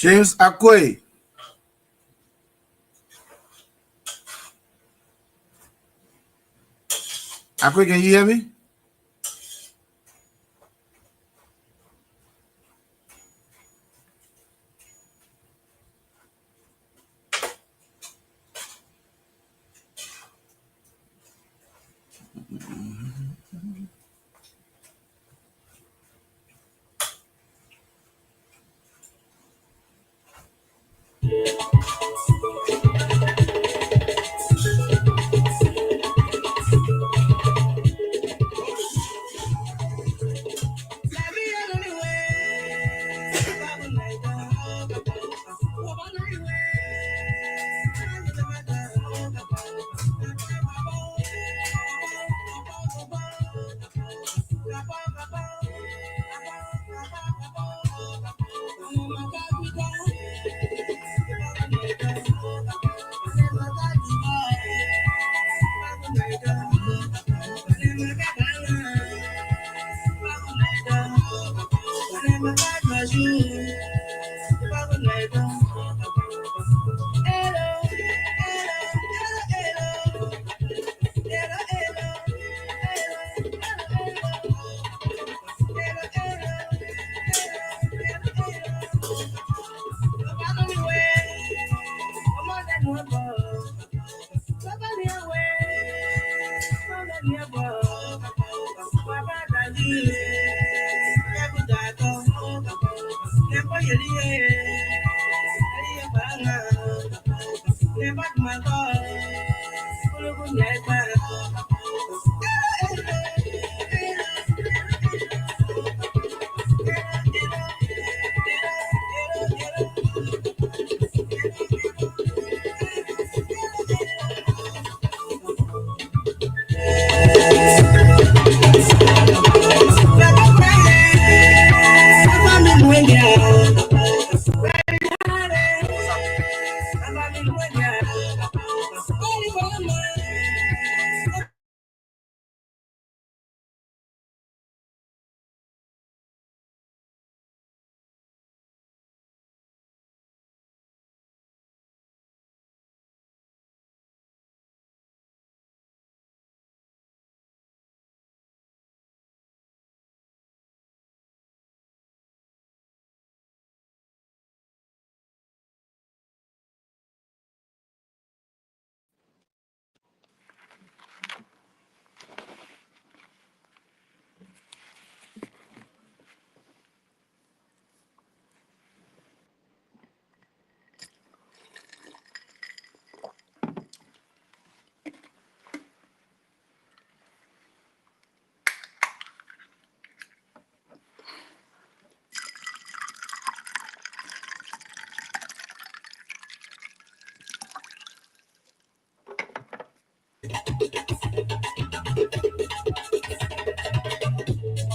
James Akwe. Akwe, can you hear me?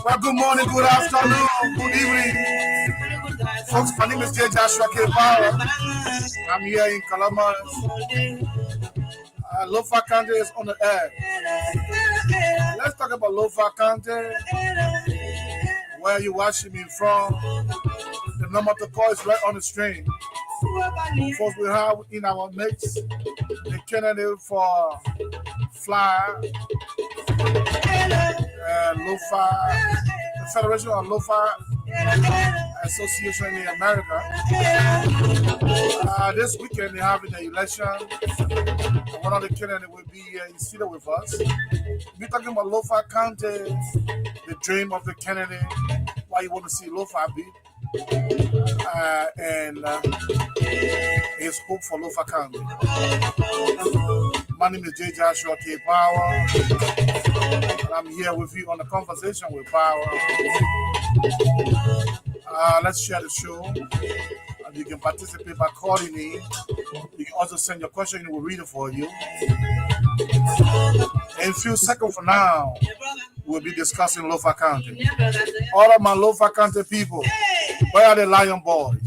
Well, good morning, good afternoon, good evening. Folks, my name is J. Joshua K. Power. I'm here in Columbus. Lo-Fi County is on the air. Let's talk about Lo-Fi County, where you're watching me from. The number to call is right on the screen. Folks, we have in our mix the candidate for Fly Lo-Fi, the Federation of Lo-Fi Association in America. This weekend they're having the election. One of the candidates will be seated with us. We're talking about Lo-Fi County, the dream of the candidate, why you want to see Lo-Fi be, and his hope for Lo-Fi County. My name is J. Joshua K. Power, and I'm here with you on the conversation with Power. Let's share the show. And you can participate by calling in. You can also send your question, and we'll read it for you. In a few seconds from now, we'll be discussing Lo-Fi County. All of my Lo-Fi County people, where are the Lion Boys?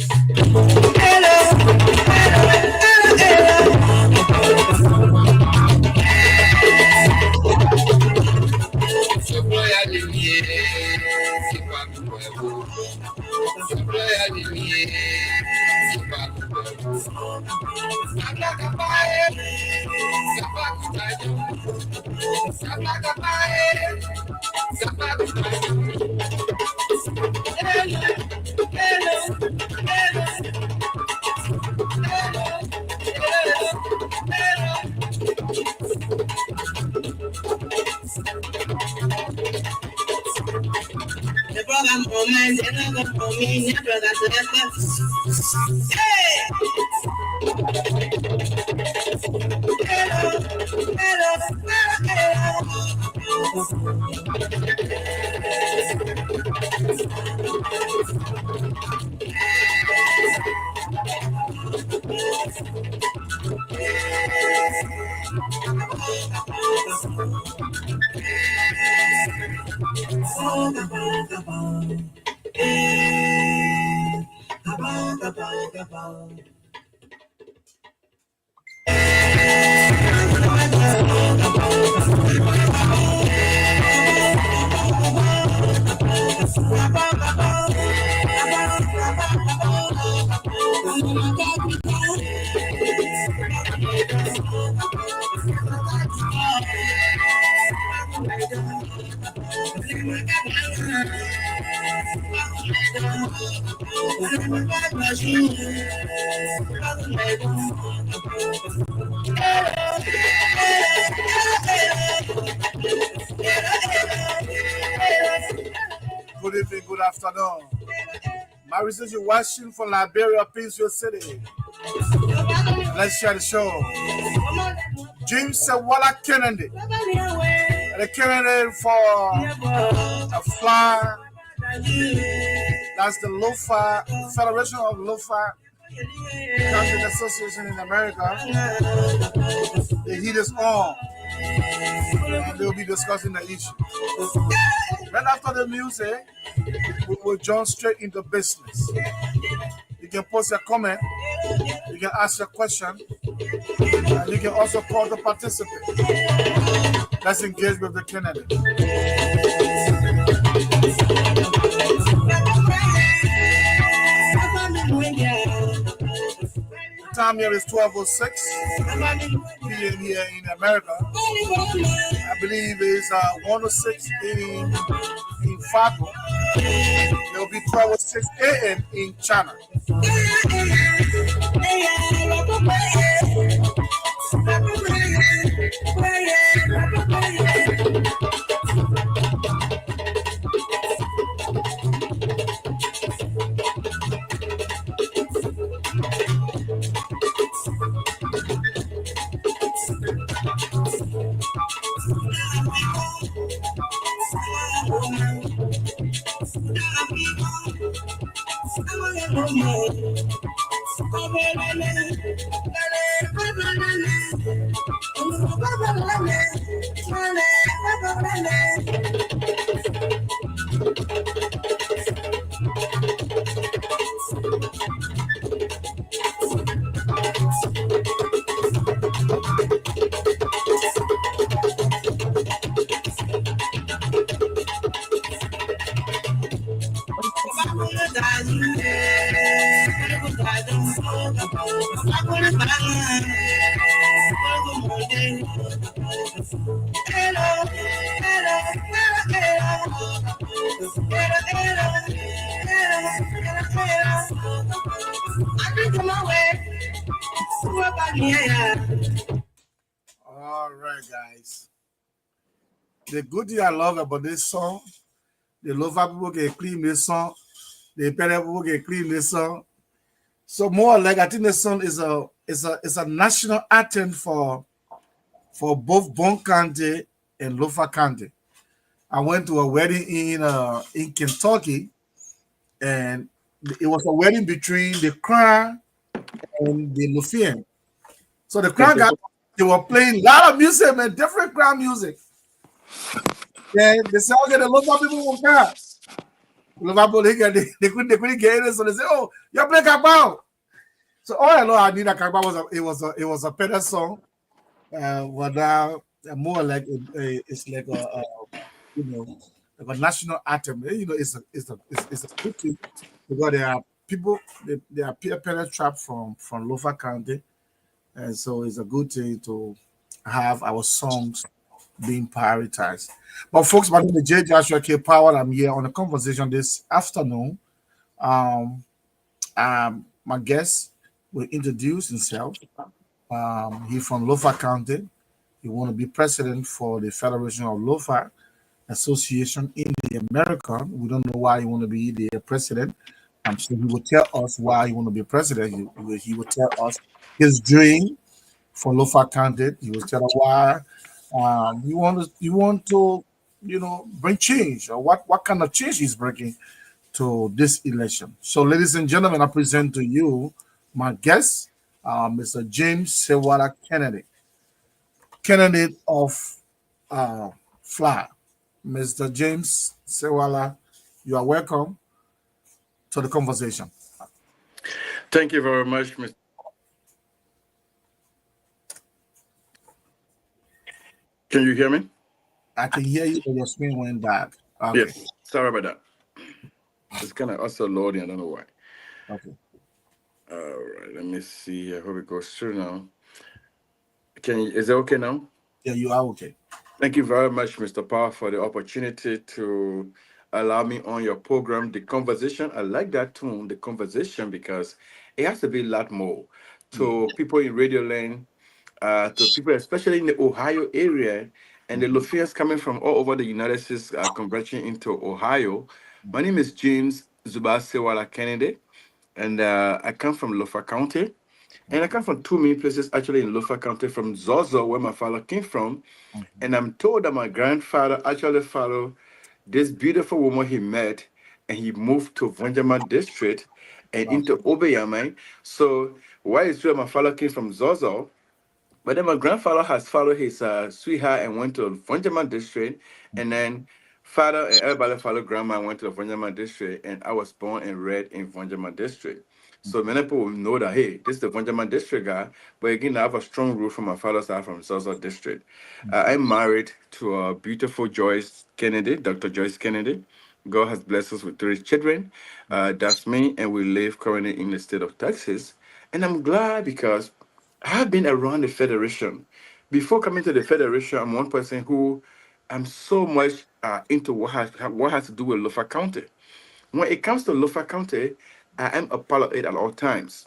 Good evening, good afternoon. Marissa, you're watching from Liberia, Prince City. Let's share the show. James Sewala Kennedy. The candidate for a fly. That's the LOFA, Federation of LOFA Content Association in America. The heat is on. And they'll be discussing the issue. Right after the music, we will jump straight into business. You can post your comment, you can ask your question, and you can also call the participant. Let's engage with the candidate. The time here is 12:06 p.m. here in America. I believe it's 1:06 in Fargo. It will be 12:06 a.m. in China. All right, guys. The good thing I love about this song, the lover people can clean this song, the parent people can clean this song. So more like I think this song is a national anthem for both Bon County and Lofa County. I went to a wedding in Kentucky, and it was a wedding between the Crown and the Lufien. So the Crown guys, they were playing a lot of music, man, different Crown music. Then they said, okay, the Lofa people will pass. Lofa people they couldn't get it, so they said, oh, you're playing Kabao. So all I know I knew that Kabao was a better song. But now more like it's like a like a national anthem. It's a good thing because there are people, they are peer parent trap from Lofa County, and so it's a good thing to have our songs being prioritized. But folks, my name is J. Joshua K. Powell. I'm here on a conversation this afternoon. Um, my guest will introduce himself. He's from Lofa County. He want to be president for the Federation of Lofa Association in the America. We don't know why he want to be the president. So he will tell us why he want to be president. He will tell us his dream for Lofa County. He will tell us why you want to bring change, or what kind of change he's bringing to this election. So, ladies and gentlemen, I present to you my guest, Mr. James Sewala Kennedy, candidate of FLA. Mr. James Sewala, you are welcome to the conversation. Thank you very much, Mr. Can you hear me? I can hear you, but your screen went dark. Okay. Yes, sorry about that. It's kind of also loading. I don't know why. Okay. All right, let me see. I hope it goes through now. Is it okay now? Yeah, you are okay. Thank you very much, Mr. Power, for the opportunity to allow me on your program, The Conversation. I like that tune, The Conversation, because it has to be a lot more to people in Radio Land, to people, especially in the Ohio area, and the Lofians coming from all over the United States converging into Ohio. My name is James Zuba Sewala Kennedy, and I come from Lofa County. And I come from two main places, actually, in Lofa County, from Zozo, where my father came from. And I'm told that my grandfather actually followed this beautiful woman he met, and he moved to Vonjama district and into Obeyamai. So why is true, my father came from Zozo, but then my grandfather has followed his sweetheart and went to Vonjama district, and then father and everybody followed grandma and went to the Vonjama district, and I was born and reared in Vonjama district. So many people know that, hey, this is the Vonjama district guy, but again, I have a strong root from my father's side from Zozo district. I'm married to a beautiful Joyce Kennedy, Dr. Joyce Kennedy. God has blessed us with 3 children. That's me, and we live currently in the state of Texas. And I'm glad because I've been around the Federation. Before coming to the Federation, I'm one person who I'm so much into what has to do with Lofa County. When it comes to Lofa County, I am a part of it at all times.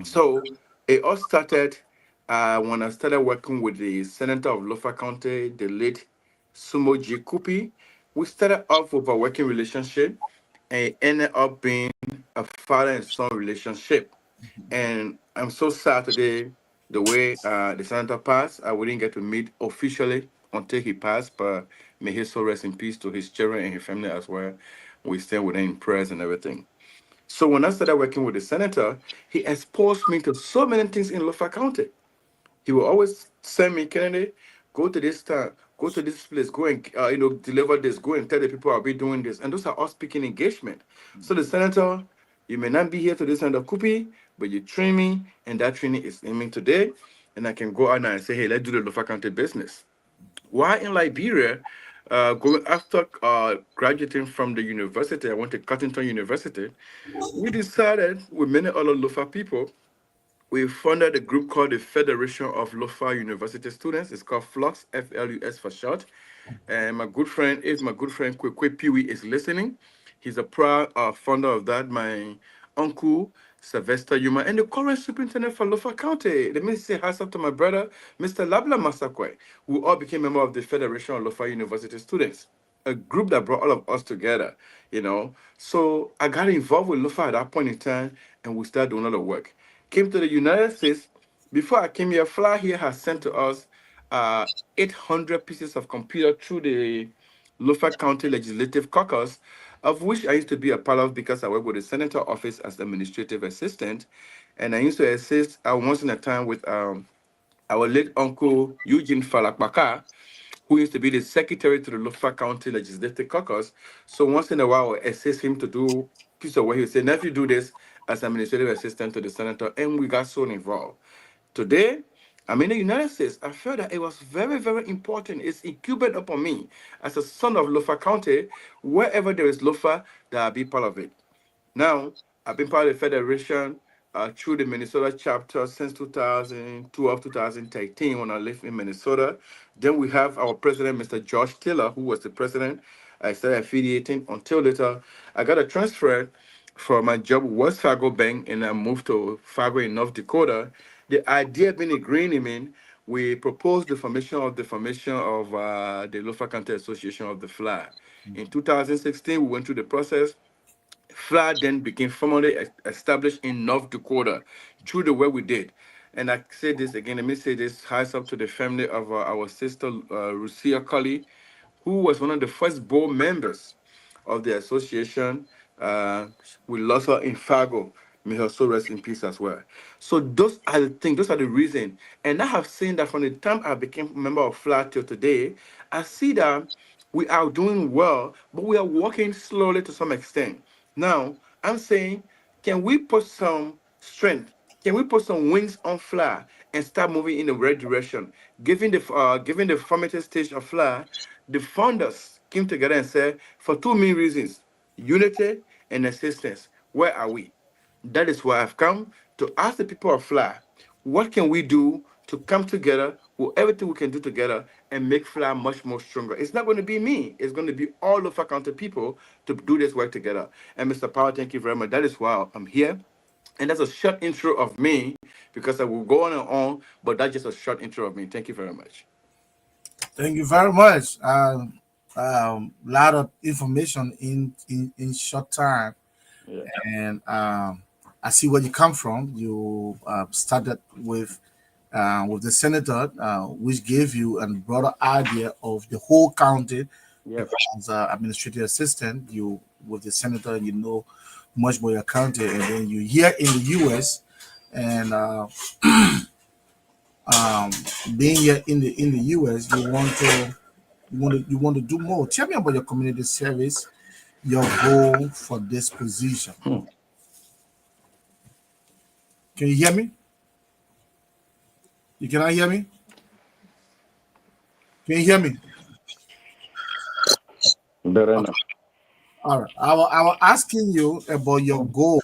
So it all started when I started working with the Senator of Lofa County, the late Sumo G. Kupi. We started off with a working relationship, and it ended up being a father and son relationship. And I'm so sad today the way the senator passed. I wouldn't get to meet officially until he passed, but may his soul rest in peace to his children and his family as well. We stand with him in prayers and everything. So when I started working with the senator, he exposed me to so many things in Lofa County. He will always send me, Kennedy, go to this town, go to this place, go and deliver this, go and tell the people I'll be doing this. And those are all speaking engagement. So the senator, you may not be here to this end of Kupi, but you train me, and that training is aiming today. And I can go out now and say, hey, let's do the Lofa County business. While in Liberia, going after graduating from the university, I went to Cottington University. We decided with many other Lofa people, we founded a group called the Federation of Lofa University Students. It's called FLUX, FLUS for short. And my good friend Kwekwe Piwi is listening. He's a proud founder of that. My uncle, Sylvester Yuma, and the current superintendent for Lofa County. Let me say hi up to my brother, Mr. Labla Masakwe, who all became member of the Federation of Lofa University Students, a group that brought all of us together. So I got involved with Lofa at that point in time, and we started doing a lot of work. Came to the United States. Before I came here, FLA here has sent to us 800 pieces of computer through the Lofa County Legislative Caucus, of which I used to be a part of because I work with the Senator Office as administrative assistant. And I used to assist once in a time with our late uncle, Eugene Falakbaka, who used to be the secretary to the Lofa County Legislative Caucus. So once in a while, I assist him to do piece of work. He would say, nephew, do this as administrative assistant to the senator, and we got so involved. Today, I'm in the United States. I felt that it was very, very important. It's incubated upon me as a son of Lofa County. Wherever there is Lofa, that I'll be part of it. Now, I've been part of the Federation through the Minnesota chapter since 2012, 2013 when I lived in Minnesota. Then we have our president, Mr. Josh Taylor, who was the president. I started affiliating until later I got a transfer for my job with West Fargo Bank and I moved to Fargo in North Dakota. The idea being agreeing him in, we proposed the formation of the Lofa County Association of the FLA. In 2016, we went through the process. FLA then became formally established in North Dakota through the work we did. And I say this again, let me say this high up to the family of our sister, Rusia Cully, who was one of the first board members of the association. Uh, we lost her in Fargo. May her soul rest in peace as well. So those are the things, those are the reason. And I have seen that from the time I became a member of FLA till today, I see that we are doing well, but we are walking slowly to some extent. Now, I'm saying, can we put some strength? Can we put some wings on FLA and start moving in the right direction? Given the formative stage of FLA, the founders came together and said, for two main reasons: unity and assistance. Where are we? That is why I've come to ask the people of FLA, what can we do to come together with everything we can do together and make FLA much more stronger? It's not going to be me. It's going to be all of our county people to do this work together. And Mr. Power, thank you very much. That is why I'm here. And that's a short intro of me because I will go on and on, but that's just a short intro of me. Thank you very much. Thank you very much. Lot of information in short time, Yeah. and I see where you come from. You started with the senator, which gave you a broader idea of the whole county. Yep. Because as administrative assistant, you with the senator, you know much more your county, and then you here in the U.S. and um, being here in the U.S., you want to do more. Tell me about your community service, your goal for this position. Hmm. Can you hear me? You cannot hear me? Can you hear me? Better Okay. now. All right. I was asking you about your goal,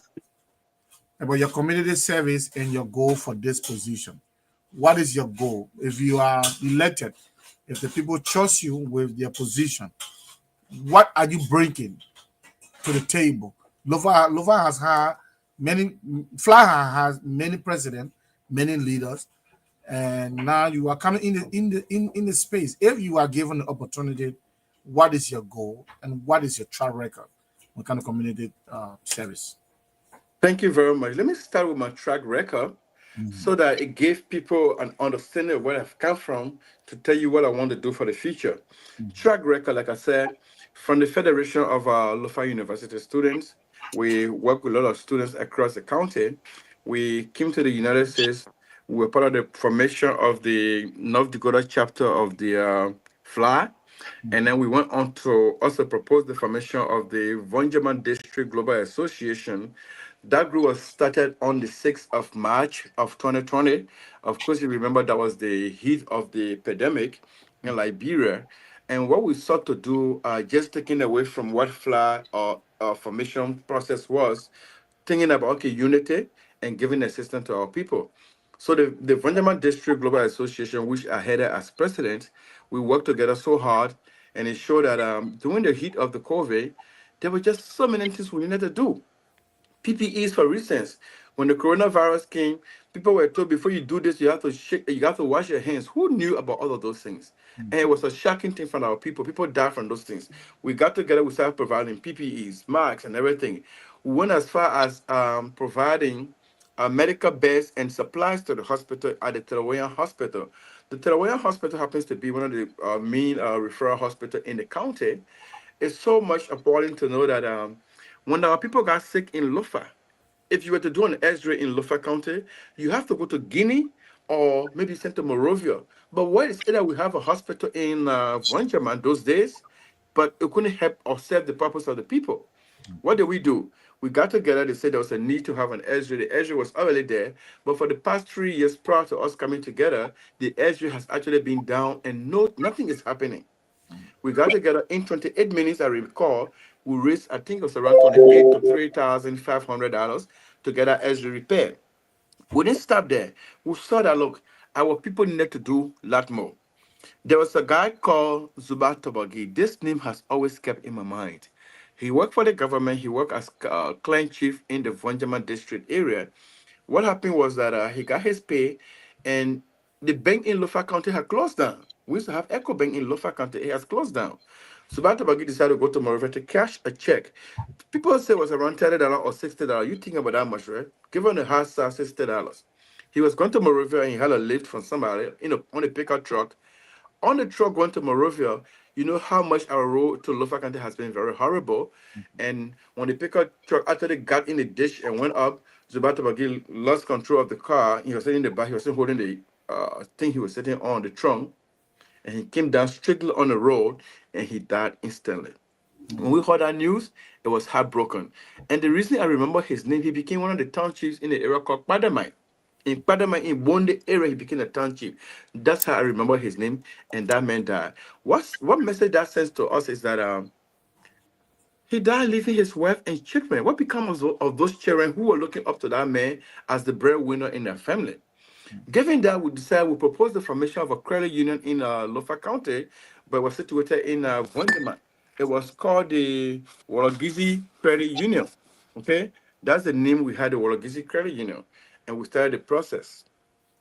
about your community service and your goal for this position. What is your goal? If you are elected, if the people trust you with their position, what are you bringing to the table? Lova has had many, Flaha has many presidents, many leaders, and now you are coming in the space. If you are given the opportunity, what is your goal and what is your track record? What kind of community service? Thank you very much. Let me start with my track record so that it gave people an understanding of where I've come from to tell you what I want to do for the future. Track record, like I said, from the Federation of Lofa University Students, we work with a lot of students across the county. We came to the United States. We were part of the formation of the North Dakota chapter of the FLA. And then we went on to also propose the formation of the Vonjaman District Global Association. That group was started on the 6th of March of 2020. Of course, you remember that was the heat of the pandemic in Liberia. And what we sought to do, just taking away from what FLA or formation process was, thinking about, okay, unity and giving assistance to our people. So the Vanderman District Global Association, which I headed as president, we worked together so hard, and it showed that during the heat of the COVID, there were just so many things we needed to do. PPEs, for instance, when the coronavirus came, people were told before you do this, you have to wash your hands. Who knew about all of those things? And it was a shocking thing for our people. People died from those things. We got together, we started providing PPEs, masks, and everything. We went as far as providing medical beds and supplies to the hospital at the Telawayan Hospital. The Telawayan Hospital happens to be one of the main referral hospital in the county. It's so much appalling to know that when our people got sick in Lofa, if you were to do an X-ray in Lofa County, you have to go to Guinea or maybe sent to Morovia. But why is it that we have a hospital in Vanjaman those days, but it couldn't help or serve the purpose of the people? What did we do? We got together. They said there was a need to have an X-ray. The X-ray was already there, but for the past 3 years prior to us coming together, the X-ray has actually been down, and nothing is happening. We got together in 28 minutes, I recall. We raised, I think it was around 28 to $3,500 to get our exit repair. We didn't stop there. We saw that, look, our people needed to do a lot more. There was a guy called Zubat Tobagi. This name has always kept in my mind. He worked for the government. He worked as client chief in the Vonjama district area. What happened was that he got his pay, and the bank in Lofa County had closed down. We used to have Echo Bank in Lofa County. It has closed down. Zubat Tobagi decided to go to Monrovia to cash a check. People say it was around $30 or $60. You think about that much, right? Given the hard $60. He was going to Monrovia and he had a lift from somebody on a pickup truck. On the truck going to Morovia, you know how much our road to Lofa County has been very horrible. And when the pickup truck actually got in the ditch and went up, Zubato Bagil lost control of the car. He was sitting in the back, he was still holding the thing he was sitting on, the trunk, and he came down strictly on the road and he died instantly. When we heard that news, it was heartbroken. And the reason I remember his name, he became one of the town chiefs in the area called Padamai. In Padamai, in Bonde area, he became a town chief. That's how I remember his name, and that man died. What message that sends to us is that he died leaving his wife and children. What becomes of those children who were looking up to that man as the breadwinner in their family? Given that, we decided we proposed the formation of a credit union in Lofa County, but was situated in Wonderman. It was called the Wologizi Credit Union. Okay, that's the name we had, the Wologizi Credit Union, and we started the process.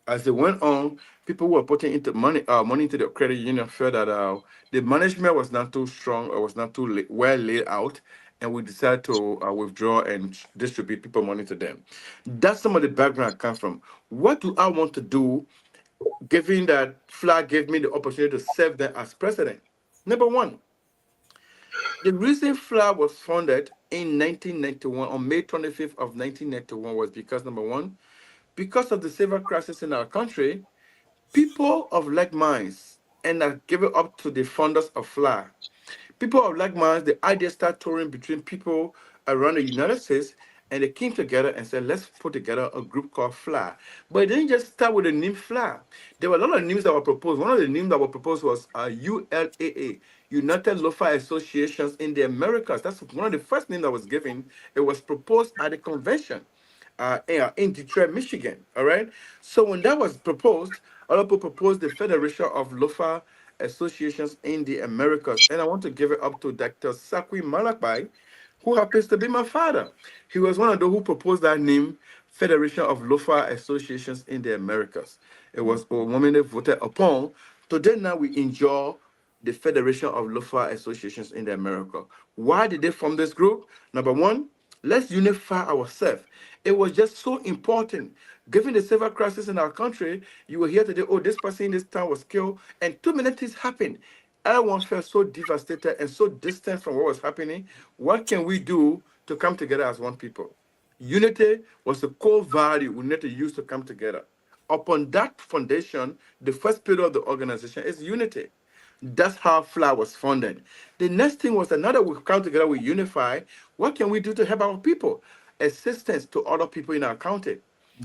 As it went on, people who were putting into money into the credit union felt that the management was not too strong or was not too well laid out, and we decided to withdraw and distribute people money to them. That's some of the background I come from. What do I want to do, given that Flag gave me the opportunity to serve them as president? Number one, the reason Flag was founded in 1991, on May 25th of 1991, was because, number one, because of the civil crisis in our country, people of like minds and are given up to the founders of FLA. People of like minds, the idea started touring between people around the United States, and they came together and said, let's put together a group called FLA. But it didn't just start with the name FLA. There were a lot of names that were proposed. One of the names that were proposed was ULAA, United Lofa Associations in the Americas. That's one of the first names that was given. It was proposed at the convention in Detroit, Michigan. All right. So when that was proposed, other people proposed the Federation of Lofa Associations in the Americas. And I want to give it up to Dr. Sakwi Malapai, who happens to be my father. He was one of those who proposed that name, Federation of Lofa Associations in the Americas. It was overwhelmingly voted upon. Today now we enjoy the Federation of Lofa Associations in the America. Why did they form this group? Number one, let's unify ourselves. It was just so important. Given the civil crisis in our country, you will hear today, oh, this person in this town was killed, and too many things happened. Everyone felt so devastated and so distant from what was happening. What can we do to come together as one people? Unity was the core value we need to use to come together. Upon that foundation, the first pillar of the organization is unity. That's how FLA was funded. The next thing was another we come together, we unify. What can we do to help our people? Assistance to other people in our county.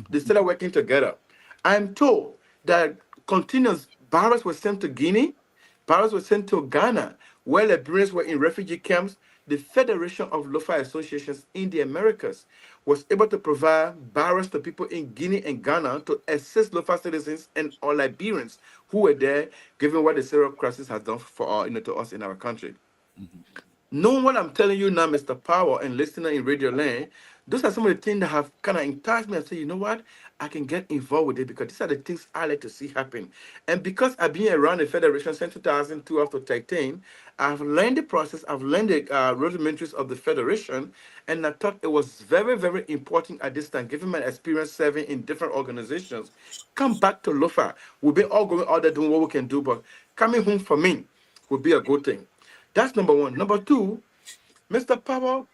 They started working together. I'm told that continuous barrels were sent to Guinea, barrels were sent to Ghana, where Liberians were in refugee camps. The Federation of Lofa Associations in the Americas was able to provide barrels to people in Guinea and Ghana to assist Lofa citizens and all Liberians who were there, given what the civil crisis has done for to us in our country. Knowing what I'm telling you now, Mr. Power, and listener in Radio Land, those are some of the things that have kind of enticed me and say, you know what, I can get involved with it because these are the things I like to see happen. And because I've been around the Federation since 2002 up to 13, I've learned the process, I've learned the rudimentaries of the Federation, and I thought it was very, very important at this time, given my experience serving in different organizations. Come back to Lofa. We'll be all going out there doing what we can do, but coming home for me would be a good thing. That's number one. Number two, Mr. Powell,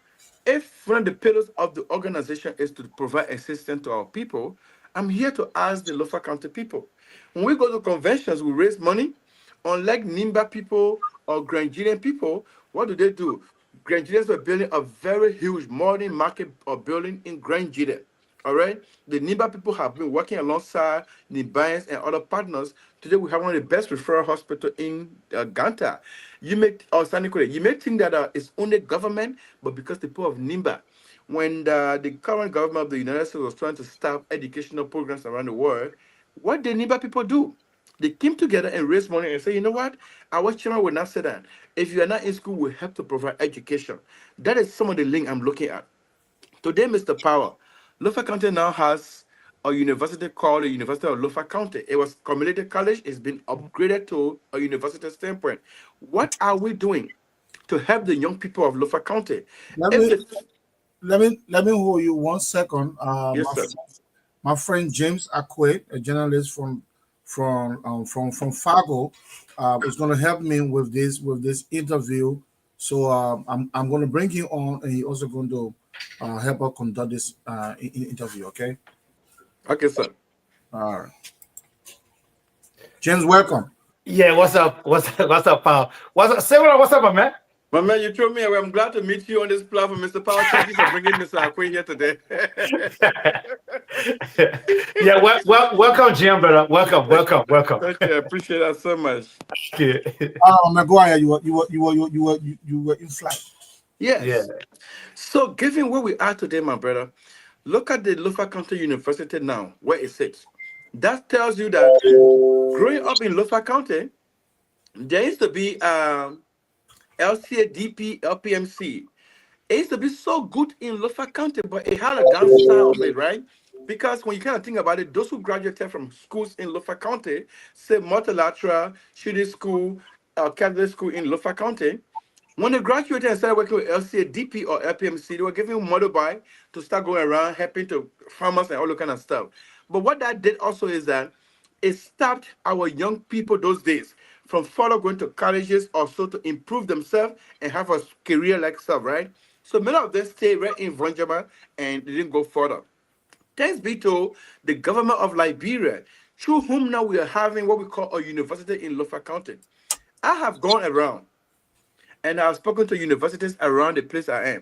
if one of the pillars of the organization is to provide assistance to our people, I'm here to ask the Lofa County people. When we go to conventions, we raise money. Unlike Nimba people or Grandjirian people, what do? Grandjirians were building a very huge modern market or building in Grandjirian. All right. The Nimba people have been working alongside Nimbayans and other partners. Today we have one of the best referral hospitals in Ganta. You may think that it's only government, but because the people of Nimba, when the current government of the United States was trying to stop educational programs around the world, what did NIBA people do? They came together and raised money and say, you know what? Our children will not sit down. If you are not in school, we have to provide education. That is some of the link I'm looking at. Today, Mr. Power, Lofa County now has a university called the University of Lofa County. It was community college. It's been upgraded to a university standpoint. What are we doing to help the young people of Lofa County? Let If me the, let me hold you 1 second. yes, sir. My friend James Akwe, a journalist from Fargo, is going to help me with this interview. So I'm going to bring him on, and he's also going to help us conduct this interview. Okay. Okay, sir. All right. James, welcome. Yeah, what's up? What's up, pal? What's up, Sarah? What's up, my man? My man, you threw me away. I'm glad to meet you on this platform, Mr. Power. Thank you for bringing Mr. Akwe here today. Yeah, welcome, Jim, brother. Welcome. Thank you. I appreciate that so much. Yeah. Maguire, you were in flight. Yes. Yeah. So, given where we are today, my brother, look at the Lofa County University now, where it sits. That tells you that growing up in Lofa County, there used to be LCA, DP, LPMC. It used to be so good in Lofa County, but it had a downside of it, right? Because when you kind of think about it, those who graduated from schools in Lofa County, say multilateral, Shady School, Catholic School in Lofa County, when they graduated and started working with LCA, DP, or LPMC, they were giving them motorbike to start going around, helping to farmers and all that kind of stuff. But what that did also is that it stopped our young people those days from further going to colleges or so to improve themselves and have a career like stuff, right? So many of them stayed right in Vonjama and they didn't go further. Thanks be to the government of Liberia, through whom now we are having what we call a university in Lofa County. I have gone around and I've spoken to universities around the place I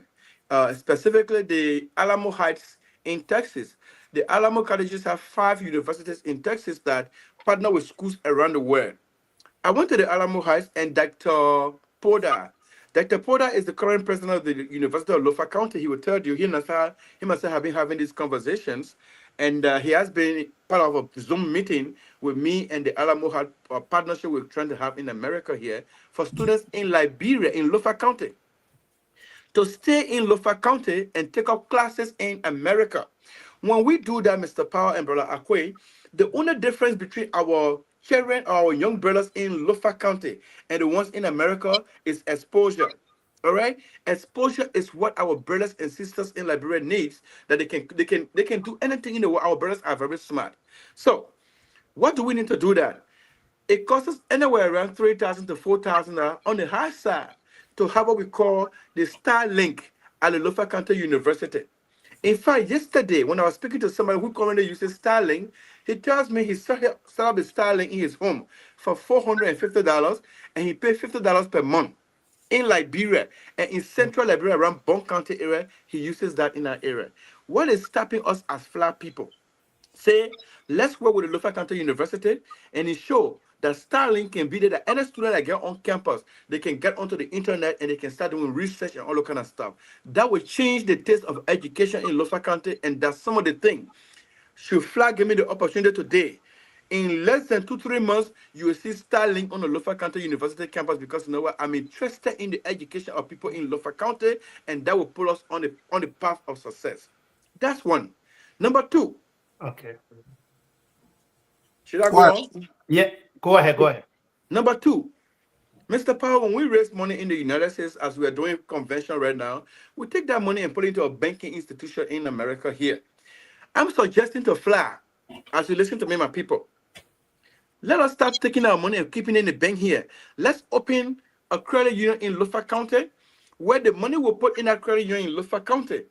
am, specifically the Alamo Heights in Texas. The Alamo colleges have 5 universities in Texas that partner with schools around the world. I went to the Alamo Heights and Dr. Poda. Dr. Poda is the current president of the University of Lofa County. He will tell you, he and I have been having these conversations, and he has been part of a Zoom meeting with me and the Alamo Heights partnership we're trying to have in America here for students in Liberia, in Lofa County, to stay in Lofa County and take up classes in America. When we do that, Mr. Power and Brother Akwe, the only difference between our children, our young brothers in Lofa County and the ones in America is exposure. All right, exposure is what our brothers and sisters in Liberia needs. That they can do anything in the world. Our brothers are very smart. So, what do we need to do that? It costs us anywhere around 3,000 to 4,000 on the high side to have what we call the Starlink at the Lofa County University. In fact, yesterday, when I was speaking to somebody who currently uses Starlink, he tells me he set up a Starlink in his home for $450, and he paid $50 per month in Liberia. And in central Liberia, around Bon County area, he uses that in that area. What is stopping us as Flat people? Say, let's work with the Lofa County University and ensure that Starlink can be there, that any student that get on campus, they can get onto the internet and they can start doing research and all that kind of stuff. That will change the taste of education in Lofa County, and that's some of the things. Should Flag give me the opportunity today, in less than 2-3 months, you will see Starlink on the Lofa County University campus, because you know what? I'm interested in the education of people in Lofa County, and that will put us on the path of success. That's one. Number 2. Okay. Should I go on? Yeah, go ahead. Number 2, Mr. Powell, when we raise money in the United States, as we are doing convention right now, we take that money and put it into a banking institution in America here. I'm suggesting to Fly, as you listen to me, my people, let us start taking our money and keeping it in the bank here. Let's open a credit union in Lofa County, where the money we'll put in that credit union in Lofa County.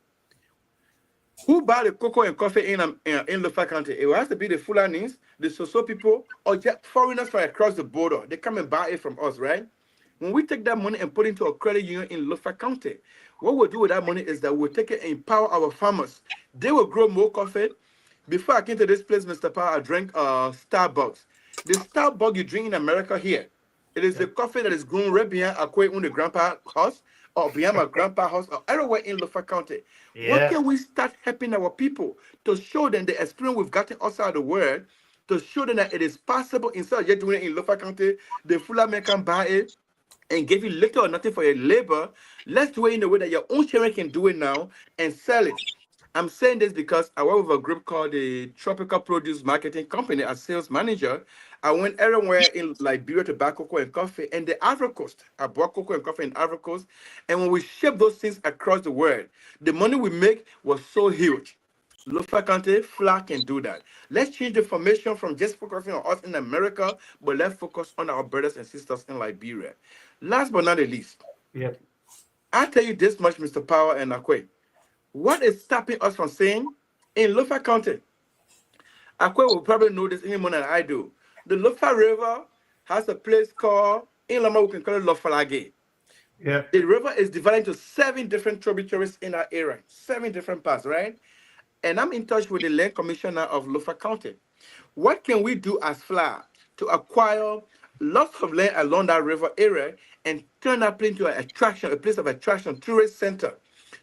Who buy the cocoa and coffee in Lofa County? It has to be the Fulanis, the Soso people, or just foreigners from across the border. They come and buy it from us, right? When we take that money and put it into a credit union in Lofa County, what we'll do with that money is that we'll take it and empower our farmers. They will grow more coffee. Before I came to this place, Mr. Power, I drank Starbucks. The Starbucks you drink in America here, it is the coffee that is grown right behind Akwe on the grandpa house. or behind my grandpa's house or everywhere in Lofa County. What Yeah. can we start helping our people to show them the experience we've gotten outside the world, to show them that it is possible instead of just doing it in Lofa County, the full man can buy it and give you little or nothing for your labor. Let's do it in a way that your own children can do it now and sell it. I'm saying this because I work with a group called the Tropical Produce Marketing Company as sales manager. I went everywhere in Liberia to buy cocoa and coffee and the Ivory Coast. I bought cocoa and coffee in Ivory Coast. And when we ship those things across the world, the money we make was so huge. Lofa County, FLA can do that. Let's change the formation from just focusing on us in America, but let's focus on our brothers and sisters in Liberia. Last but not the least, Yeah. I tell you this much, Mr. Power and Akwe. What is stopping us from saying in Lofa County? Akwe will probably know this any more than I do. The Lofa River has a place called, in Lama, we can call it Lofalage. Yeah. The river is divided into 7 different tributaries in our area, 7 different parts, right? And I'm in touch with the land commissioner of Lofa County. What can we do as FLA to acquire lots of land along that river area and turn that place into an attraction, a place of attraction, tourist center?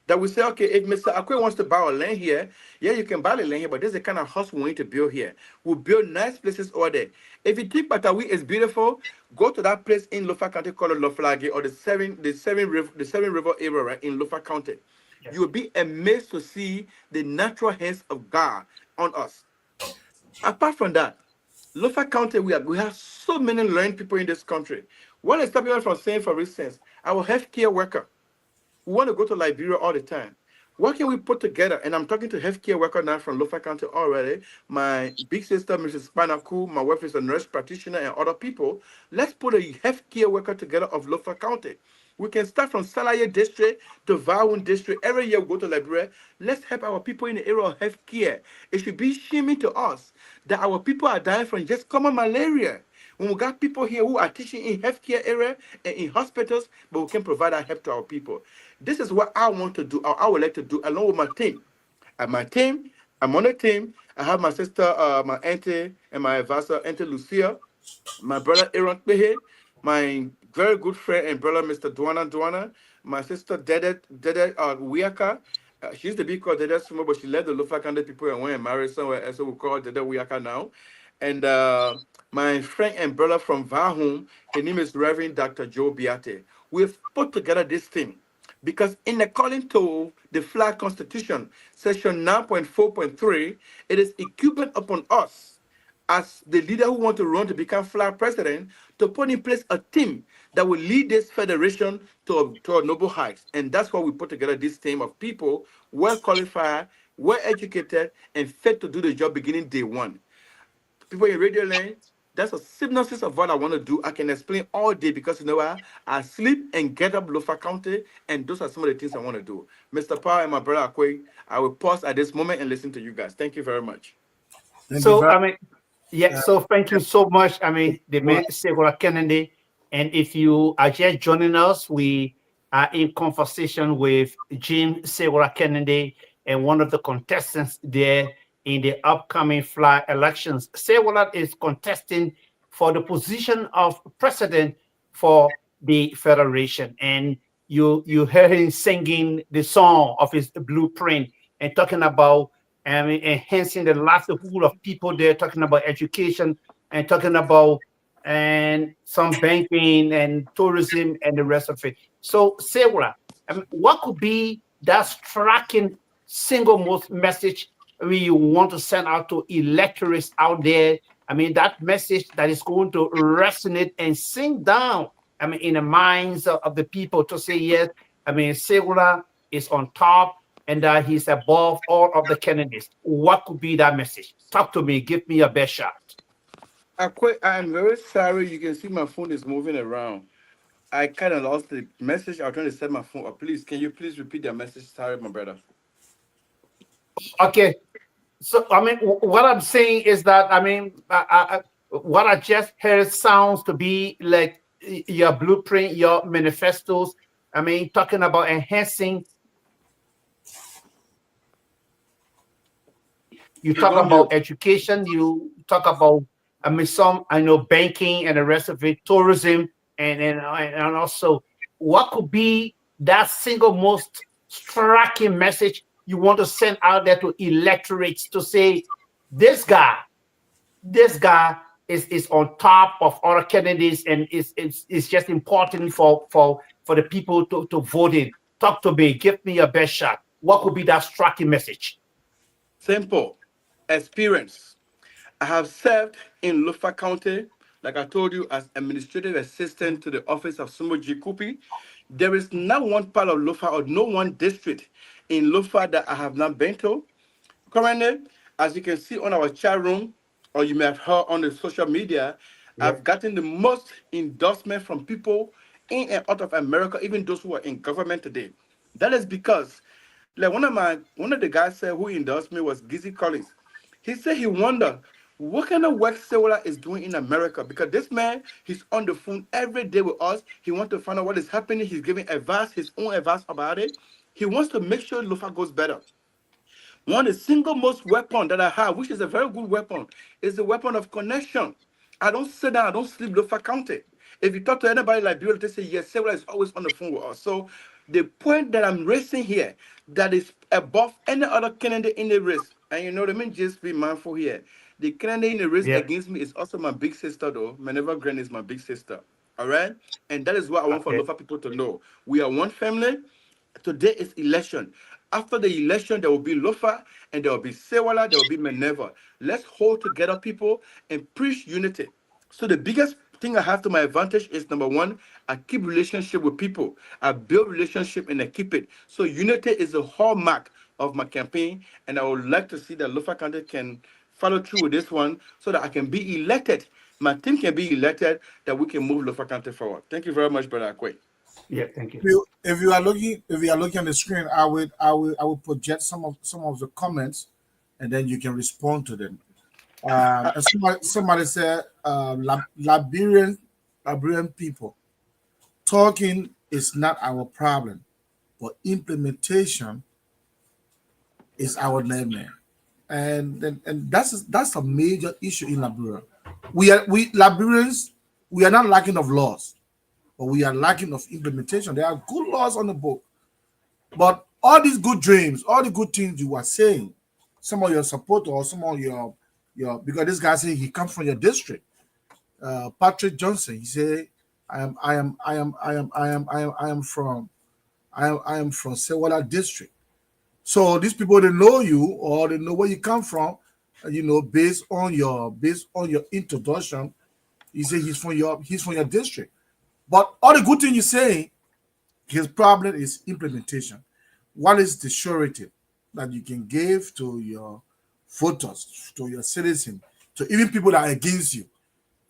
That we say, okay, if Mr. Akwe wants to buy our land here, yeah, you can buy the land here, but this is the kind of house we need to build here. We'll build nice places over there. If you think Batawi is beautiful, go to that place in Lofa County called Lofalage or the seven river area, right, in Lofa County. You will be amazed to see the natural hands of God on us. Apart from that, Lofa County, we have so many learned people in this country. What is stopping us from saying, for instance, our healthcare worker, we want to go to Liberia all the time. What can we put together? And I'm talking to healthcare worker now from Lofa County already. My big sister, Mrs. Spanaku, my wife is a nurse practitioner, and other people. Let's put a healthcare worker together of Lofa County. We can start from Salaye district to Vawun district. Every year we go to Liberia. Let's help our people in the area of healthcare. It should be shaming to us that our people are dying from just common malaria. When we got people here who are teaching in healthcare area and in hospitals, but we can provide that help to our people. This is what I want to do, or I would like to do along with my team. And my team, I'm on a team. I have my sister, my auntie, and my advisor, Auntie Lucia, my brother Aaron Pehe, my very good friend and brother, Mr. Duana, my sister, Dede Wiaka. She used to be called Dede Sumo, but she left the Lofa County people and went and married somewhere else, so we call her Dede Wiaka now. And my friend and brother from Vahum, his name is Reverend Dr. Joe Biate. We've put together this thing because in according to the FLA Constitution, section 9.4.3, it is incumbent upon us as the leader who want to run to become FLA president to put in place a team that will lead this federation to a noble heights. And that's why we put together this team of people, well qualified, well educated, and fit to do the job beginning day one. People in Radio Land, that's a synopsis of what I want to do. I can explain all day because you know what? I sleep and get up Lofa County, and those are some of the things I want to do. Mr. Power and my brother Akwe, I will pause at this moment and listen to you guys. Thank you very much. So I mean, yeah. So thank you so much. I mean, the man Segura Kennedy, and if you are just joining us, we are in conversation with Jim Segura Kennedy and one of the contestants there in the upcoming FLA elections. Segura is contesting for the position of president for the federation, and you heard him singing the song of his blueprint and talking about enhancing the livelihood of people there, talking about education and talking about and some banking and tourism and the rest of it. So, Segura, what could be that striking single most message we want to send out to electorates out there? I mean, that message that is going to resonate and sink down, I mean, in the minds of the people to say, yes, I mean, Segura is on top and that he's above all of the candidates. What could be that message? Talk to me. Give me a best shot. I'm very sorry. You can see my phone is moving around. I kind of lost the message. I was trying to set my phone up. Please, can you please repeat the message? Sorry, my brother. Okay. So, I mean, what I'm saying is that, I mean, what I just heard sounds to be like your blueprint, your manifestos. I mean, talking about enhancing. You talk about education. You talk about, I mean, some, I know, banking and the rest of it, tourism, and also what could be that single most striking message you want to send out there to electorates to say, this guy, this guy is on top of other candidates and is just important for the people to vote in. Talk to me, give me your best shot. What could be that striking message? Simple. Experience. I have served in Lofa County, like I told you, as administrative assistant to the office of Sumo G. Kupi. There is not one part of Lofa or no one district in Lofa that I have not been to. Currently, as you can see on our chat room, or you may have heard on the social media, Yeah. I've gotten the most endorsement from people in and out of America, even those who are in government today. That is because, like one of the guys said who endorsed me was Gizzy Collins. He said he wondered what kind of work Sewola is doing in America because this man, he's on the phone every day with us. He wants to find out what is happening. He's giving advice, his own advice about it. He wants to make sure Lofa goes better. One, the single most weapon that I have, which is a very good weapon, is the weapon of connection. I don't sit down, I don't sleep Lofa County. If you talk to anybody like Bill, they say, yes, Sarah is always on the phone with us. So the point that I'm raising here, that is above any other candidate in the race, and you know what I mean, just be mindful here. The candidate in the race Yeah. against me is also my big sister, though. Minerva Grant is my big sister. All right? And that is what I want for Okay. Lofa people to know. We are one family. Today is election. After the election, there will be Lofa and there will be Sewala, there will be Minerva. Let's hold together, people, and preach unity. So the biggest thing I have to my advantage is number one, I keep relationship with people. I build relationship and I keep it. So unity is the hallmark of my campaign, and I would like to see that Lofa County can follow through with this one so that I can be elected. My team can be elected, that we can move Lofa County forward. Thank you very much, Brother Akwe. Yeah, thank you. If you are looking on the screen, I will project some of the comments, and then you can respond to them. And somebody said, Liberian people talking is not our problem, but implementation is our nightmare. And that's a major issue in Liberia. We Liberians, we are not lacking of laws, but we are lacking of implementation. There are good laws on the book, but all these good dreams, all the good things you are saying, some of your supporters or some of your because this guy said he comes from your district. Patrick Johnson, he said, I am from Sewala district. So these people, they know you or they know where you come from, based on your introduction. He said he's from your district. But all the good thing you say, his problem is implementation. What is the surety that you can give to your voters, to your citizens, to even people that are against you?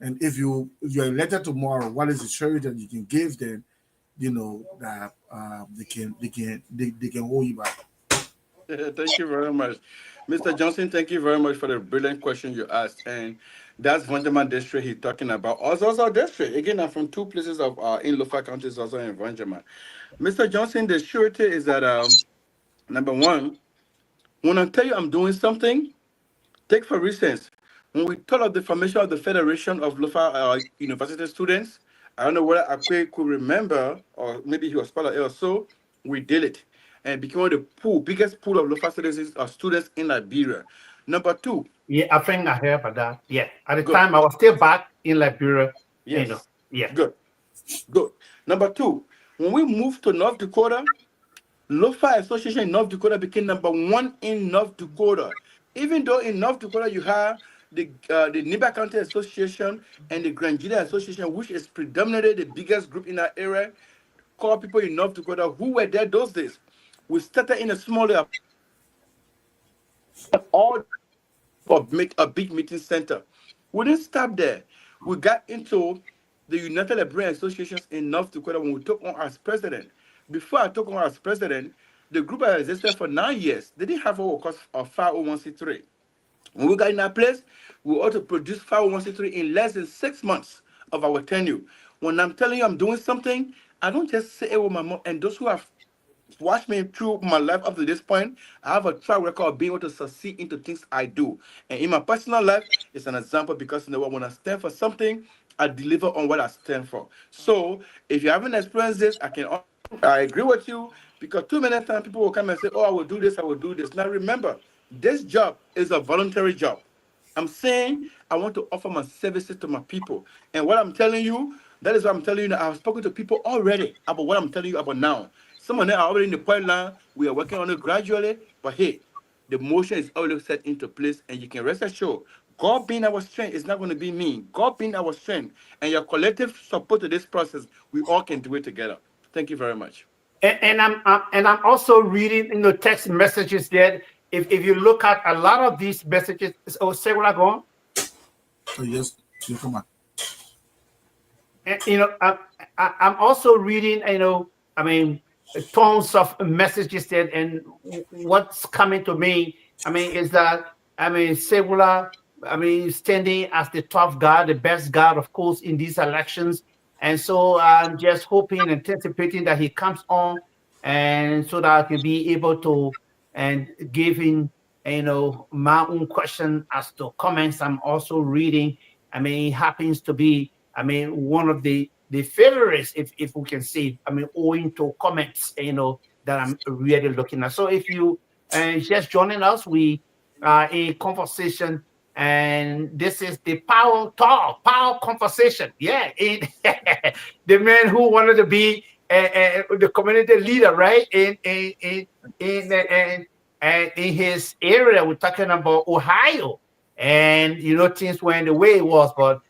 And if you're elected tomorrow, what is the surety that you can give them? That they can hold you back. Thank you very much. Mr. Johnson, thank you very much for the brilliant question you asked. And that's Vanjaman district he's talking about. Also district. Again, I'm from two places of in Lofa County, is also in Vanjaman. Mr. Johnson, the surety is that number one, when I tell you I'm doing something, take for instance, when we thought of the formation of the Federation of Lofa University Students, I don't know whether Akwe could remember, or maybe he was part of it or so, we did it. And became one of the biggest pool of Lofa students in Liberia. Number two, Yeah, I think I heard about that. Yeah, at the good. time I was still back in Liberia. Yes. Yeah. Good. Good. Number two, when we moved to North Dakota, Lofa Association in North Dakota became number one in North Dakota. Even though in North Dakota you have the Niba County Association and the Grand Gila Association, which is predominantly the biggest group in that area, called people in North Dakota who were there those days. We started in a smaller, all for make a big meeting center. We didn't stop there. We got into the United Liberian Associations in North Dakota when we took on as president. Before I took on as president, the group had existed for 9 years. They didn't have what we call a 501c3. When we got in that place, we ought to produce 501c3 in less than 6 months of our tenure. When I'm telling you I'm doing something, I don't just say it with my mouth. And those who have watched me through my life up to this point, I have a track record of being able to succeed into things I do. And in my personal life, it's an example because when I stand for something, I deliver on what I stand for. So if you haven't experienced this, I can I agree with you because too many times people will come and say, "Oh, I will do this, I will do this." Now remember, this job is a voluntary job. I'm saying I want to offer my services to my people, and what I'm telling you, that is what I'm telling you. Now. I've spoken to people already about what I'm telling you about now. Some of them are already in the pipeline. We are working on it gradually, but hey, the motion is already set into place, and you can rest assured. God being our strength is not going to be me. God being our strength, and your collective support to this process, we all can do it together. Thank you very much. And I'm also reading in the text messages that if you look at a lot of these messages, oh, say what I go on. So yes, you come on. And, I'm also reading, I mean, tons of messages that, and what's coming to me, is that, Segula, standing as the tough guy, the best guy, of course, in these elections. And so I'm just hoping, anticipating that he comes on, and so that I can be able to and give him, my own question as to comments I'm also reading. He happens to be, one of the favorites, if we can say, owing to comments, that I'm really looking at. So if you just joining us, we are in conversation, and this is the Power Talk, Power Conversation. Yeah, the man who wanted to be the community leader, right? In his area, we're talking about Ohio, and things went the way it was, but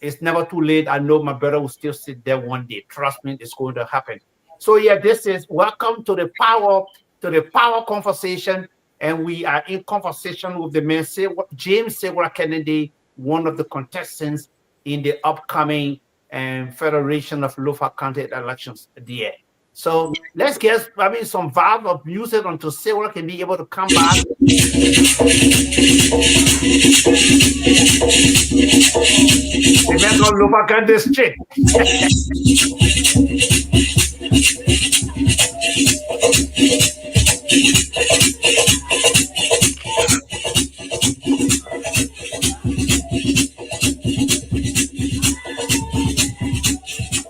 it's never too late. I know my brother will still sit there one day. Trust me, it's going to happen. So yeah, this is welcome to the power conversation, and we are in conversation with the man James Segura Kennedy, one of the contestants in the upcoming Federation of Lofa County elections there. So let's get some vibe of music until Segura can be able to come back. Remember, lupakan this chick.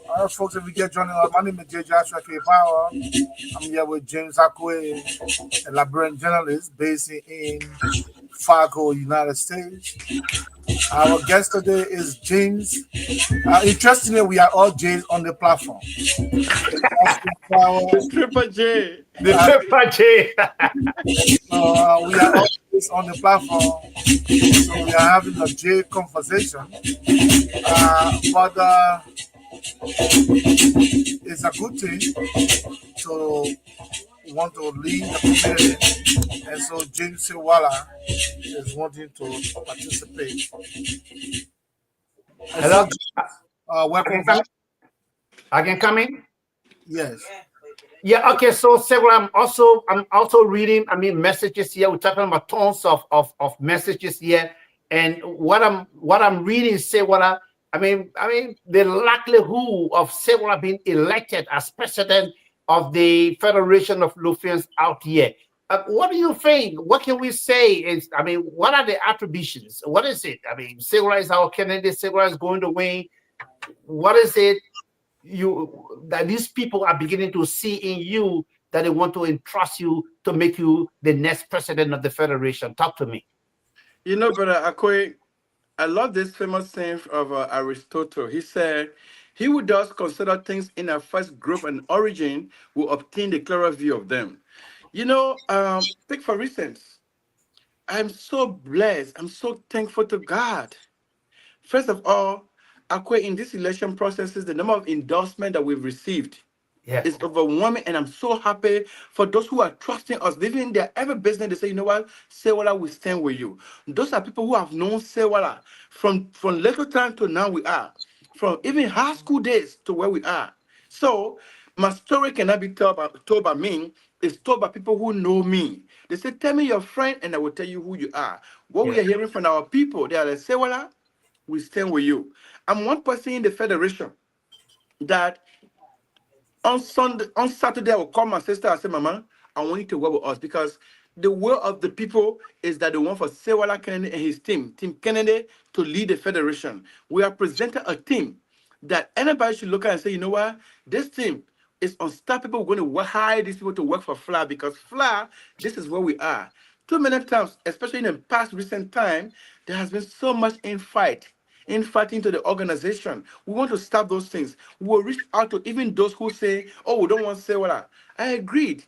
All right, folks, if we get joining us, my name is J. Joshua K. Power. I'm here with James Akwe, a Liberian journalist based in Fargo, United States. Our guest today is James. Interestingly, we are all James on the platform. The Triple J. The Triple J. We are all James on the platform. So we are having a J conversation. But it's a good thing to want to lead the community, and so James Sewala is wanting to participate. Hello. Welcome back. I can come in. Yes. Yeah. Okay. So, Segura, I'm also reading. Messages here. We're talking about tons of messages here, and what I'm reading, Segura. The likelihood of Segura being elected as president of the Federation of Lufians out here. What do you think? What can we say? What are the attributions? What is it? Segura is our candidate. Segura is going to win. What is it that these people are beginning to see in you that they want to entrust you to make you the next president of the Federation? Talk to me. Brother Akwe, I love this famous saying of Aristotle. He said, "He who does consider things in their first growth and origin will obtain the clearer view of them." Take for instance, I'm so blessed. I'm so thankful to God. First of all, Akwe, in this election processes, the number of endorsement that we've received is overwhelming, and I'm so happy for those who are trusting us. Even in their every business, they say, "You know what, Sewala will stand with you." Those are people who have known Sewala from little time to now we are, from even high school days to where we are. So my story cannot be told by me. It's told by people who know me. They say, "Tell me your friend, and I will tell you who you are." What we are hearing from our people, they are like, "Sewala, we stand with you." I'm one person in the Federation that on Saturday, I will call my sister and say, "Mama, I want you to work with us," because the will of the people is that they want for Sewala Kennedy and his team, Team Kennedy, to lead the Federation. We are presenting a team that anybody should look at and say, "You know what? This team is unstoppable. We're going to hire these people to work for FLA because FLA, this is where we are. Too many times, especially in the past recent time, there has been so much infighting to the organization. We want to stop those things. We will reach out to even those who say, oh, we don't want to say what I agreed.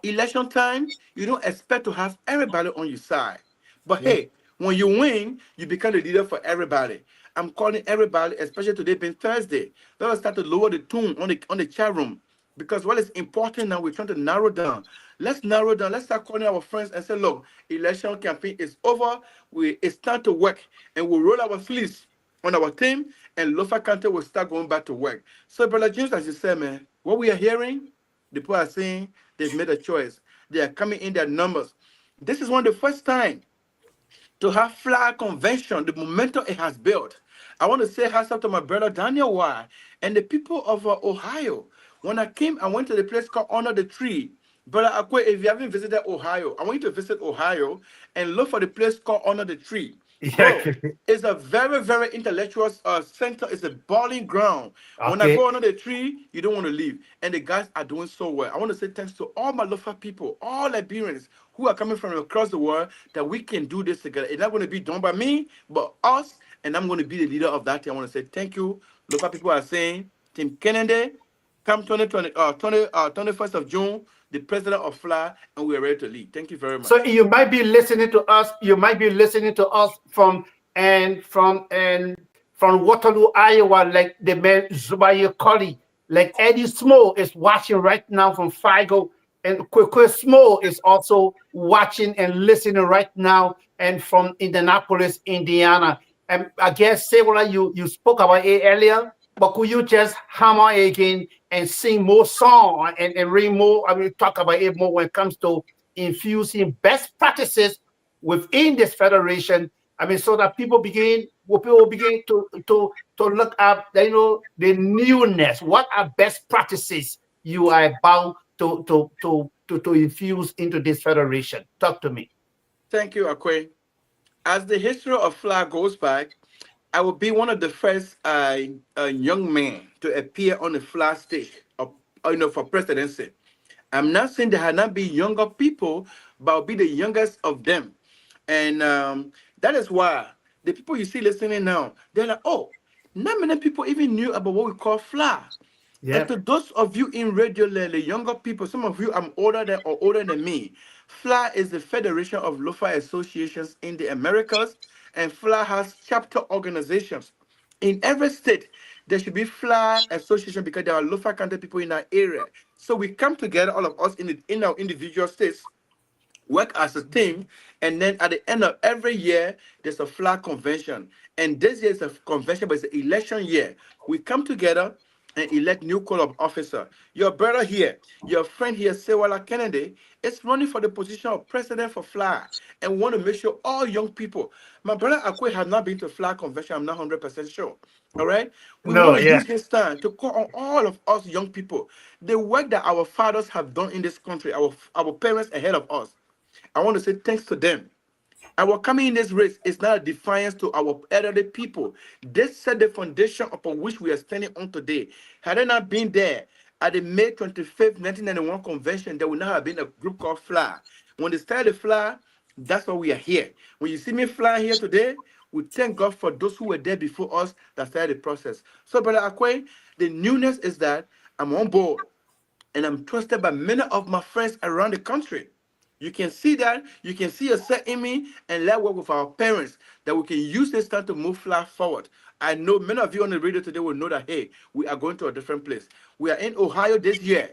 Election time, you don't expect to have everybody on your side. But Yeah. hey, when you win, you become the leader for everybody. I'm calling everybody, especially today being Thursday. Let us start to lower the tune on the chat room. Because what is important now, we're trying to narrow down. Let's narrow down. Let's start calling our friends and say, look, election campaign is over. It's time to work. And we'll roll our sleeves on our team, and Lofa County will start going back to work. So, Brother James, as you said, man, what we are hearing, the people are saying they've made a choice. They are coming in their numbers. This is one of the first time to have FLA convention, the momentum it has built. I want to say hats up to my brother Daniel Y and the people of Ohio. When I went to the place called Honor the Tree. Brother Akwe, if you haven't visited Ohio, I want you to visit Ohio and look for the place called Honor the Tree. Yeah. Bro, it's a very, very intellectual center. It's a bowling ground. When I Okay. go under the tree, you don't want to leave. And the guys are doing so well. I want to say thanks to all my Lofa people, all Liberians who are coming from across the world, that we can do this together. It's not going to be done by me, but us, and I'm going to be the leader of that thing. I want to say thank you. Lofa people are saying, Tim Kennedy, come 21st of June, the president of FLA, and we are ready to lead. Thank you very So much. you might be listening to us. You might be listening to us from Waterloo, Iowa, like the man Zubaya Kali, like Eddie Smo is watching right now from Figo, and Kwekwe Smo is also watching and listening right now, and from Indianapolis, Indiana. And I guess Sebola, you spoke about it earlier, but could you just hammer again and sing more song and read more? I mean, talk about it more when it comes to infusing best practices within this federation. I mean, so that people begin to look up, the newness. What are best practices you are about to infuse into this federation? Talk to me. Thank you, Akwe. As the history of FLA goes back, I will be one of the first young men to appear on the FLA stage, for presidency. I'm not saying there have not been younger people, but I'll be the youngest of them. And that is why the people you see listening now, they're like, oh, not many people even knew about what we call FLA. And Yeah. to those of you in radio land, the younger people, some of you I'm older than me. FLA is the Federation of Lofa Associations in the Americas, and FLA has chapter organizations. In every state, there should be FLA association because there are Lofa County people in our area. So we come together, all of us in our individual states, work as a team, and then at the end of every year, there's a FLA convention. And this year is a convention, but it's an election year. We come together and elect new call of officer. Your brother here, your friend here, Sewala Kennedy, is running for the position of president for FLA, and we want to make sure all young people. My brother Akwe has not been to FLA convention. I'm not 100% sure. All right, we No, want to yeah. use this time to call on all of us young people. The work that our fathers have done in this country, our parents ahead of us. I want to say thanks to them. Our coming in this race is not a defiance to our elderly people. They set the foundation upon which we are standing on today. Had they not been there at the May 25th, 1991 convention, there would not have been a group called FLA. When they started the FLA, that's why we are here. When you see me flying here today, we thank God for those who were there before us that started the process. So, Brother Akwe, the newness is that I'm on board and I'm trusted by many of my friends around the country. You can see that. You can see yourself in me, and let's work with our parents that we can use this time to move FLA forward. I know many of you on the radio today will know that, hey, we are going to a different place. We are in Ohio this year.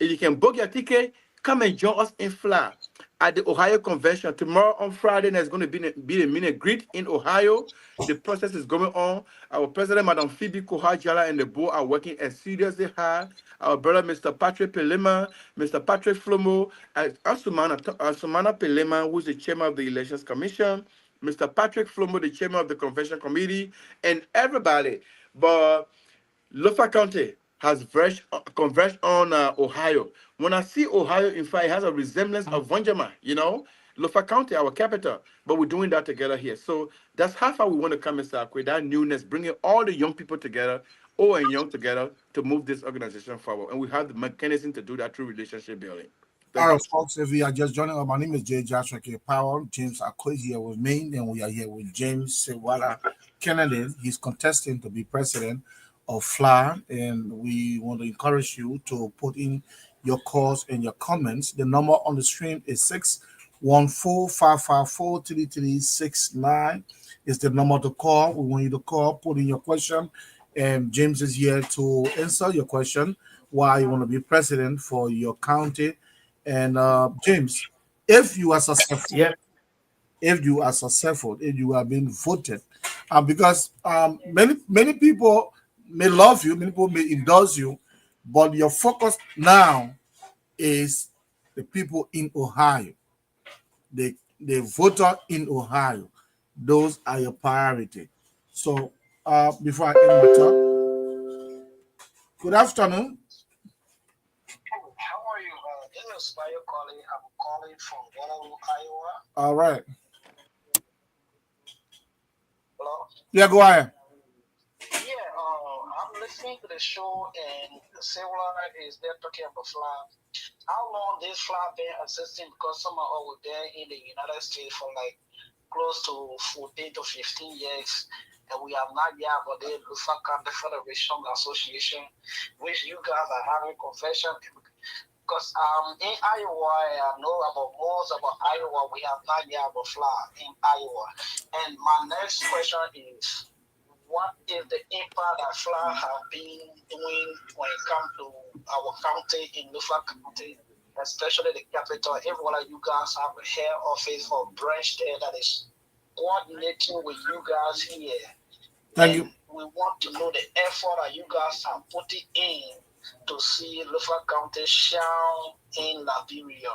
If you can book your ticket, come and join us in FLA at the Ohio Convention. Tomorrow on Friday, there's going to be a mini greet in Ohio. The process is going on. Our president, Madam Phoebe Kohajala, and the board are working as seriously hard. Our brother, Mr. Patrick Pelema, Mr. Patrick Flomo, Asumana Pelema, who's the chairman of the Elections Commission, Mr. Patrick Flomo, the chairman of the Convention Committee, and everybody. But Lofa County has converged on Ohio. When I see Ohio, in fact, it has a resemblance of Vonjama, Lofa County, our capital. But we're doing that together here. So that's how far we want to come, Mr. Akwe, that newness, bringing all the young people together old and young together to move this organization forward. And we have the mechanism to do that through relationship building. All Thank right, you. folks, if you are just joining us, my name is J. Joshua K. Powell. James Akwe here with me, and we are here with James Sewala Kennedy. He's contesting to be president of FLA, and we want to encourage you to put in your calls and your comments. The number on the screen is 614-554-3369 is the number to call. We want you to call, put in your question, and James is here to answer your question why you want to be president for your county. And James, if you are successful, Yeah. if you have been voted, because many people may love you, many people may endorse you, but your focus now is the people in Ohio, the voter in Ohio. Those are your priority. So before I end my talk, good afternoon. How are you? This is Bayo calling. I'm calling from Waterloo, Iowa. All right. Hello? Yeah, go ahead. Yeah, I'm listening to the show, and Sewala is there talking about FLA. How long this FLA been existing? Because some are over there in the United States for like close to 14 to 15 years. And we have not yet about the Lufa County Federation Association, which you guys are having convention. Because in Iowa, I know about most about Iowa. We have not yet about FLA in Iowa. And my next question is, what is the impact that FLA have been doing when it comes to our county in Lufa County, especially the capital? If one of you guys have a head office or branch there that is coordinating with you guys here, Thank you. we want to know the effort that you guys are putting in to see Lufa County shine in Liberia,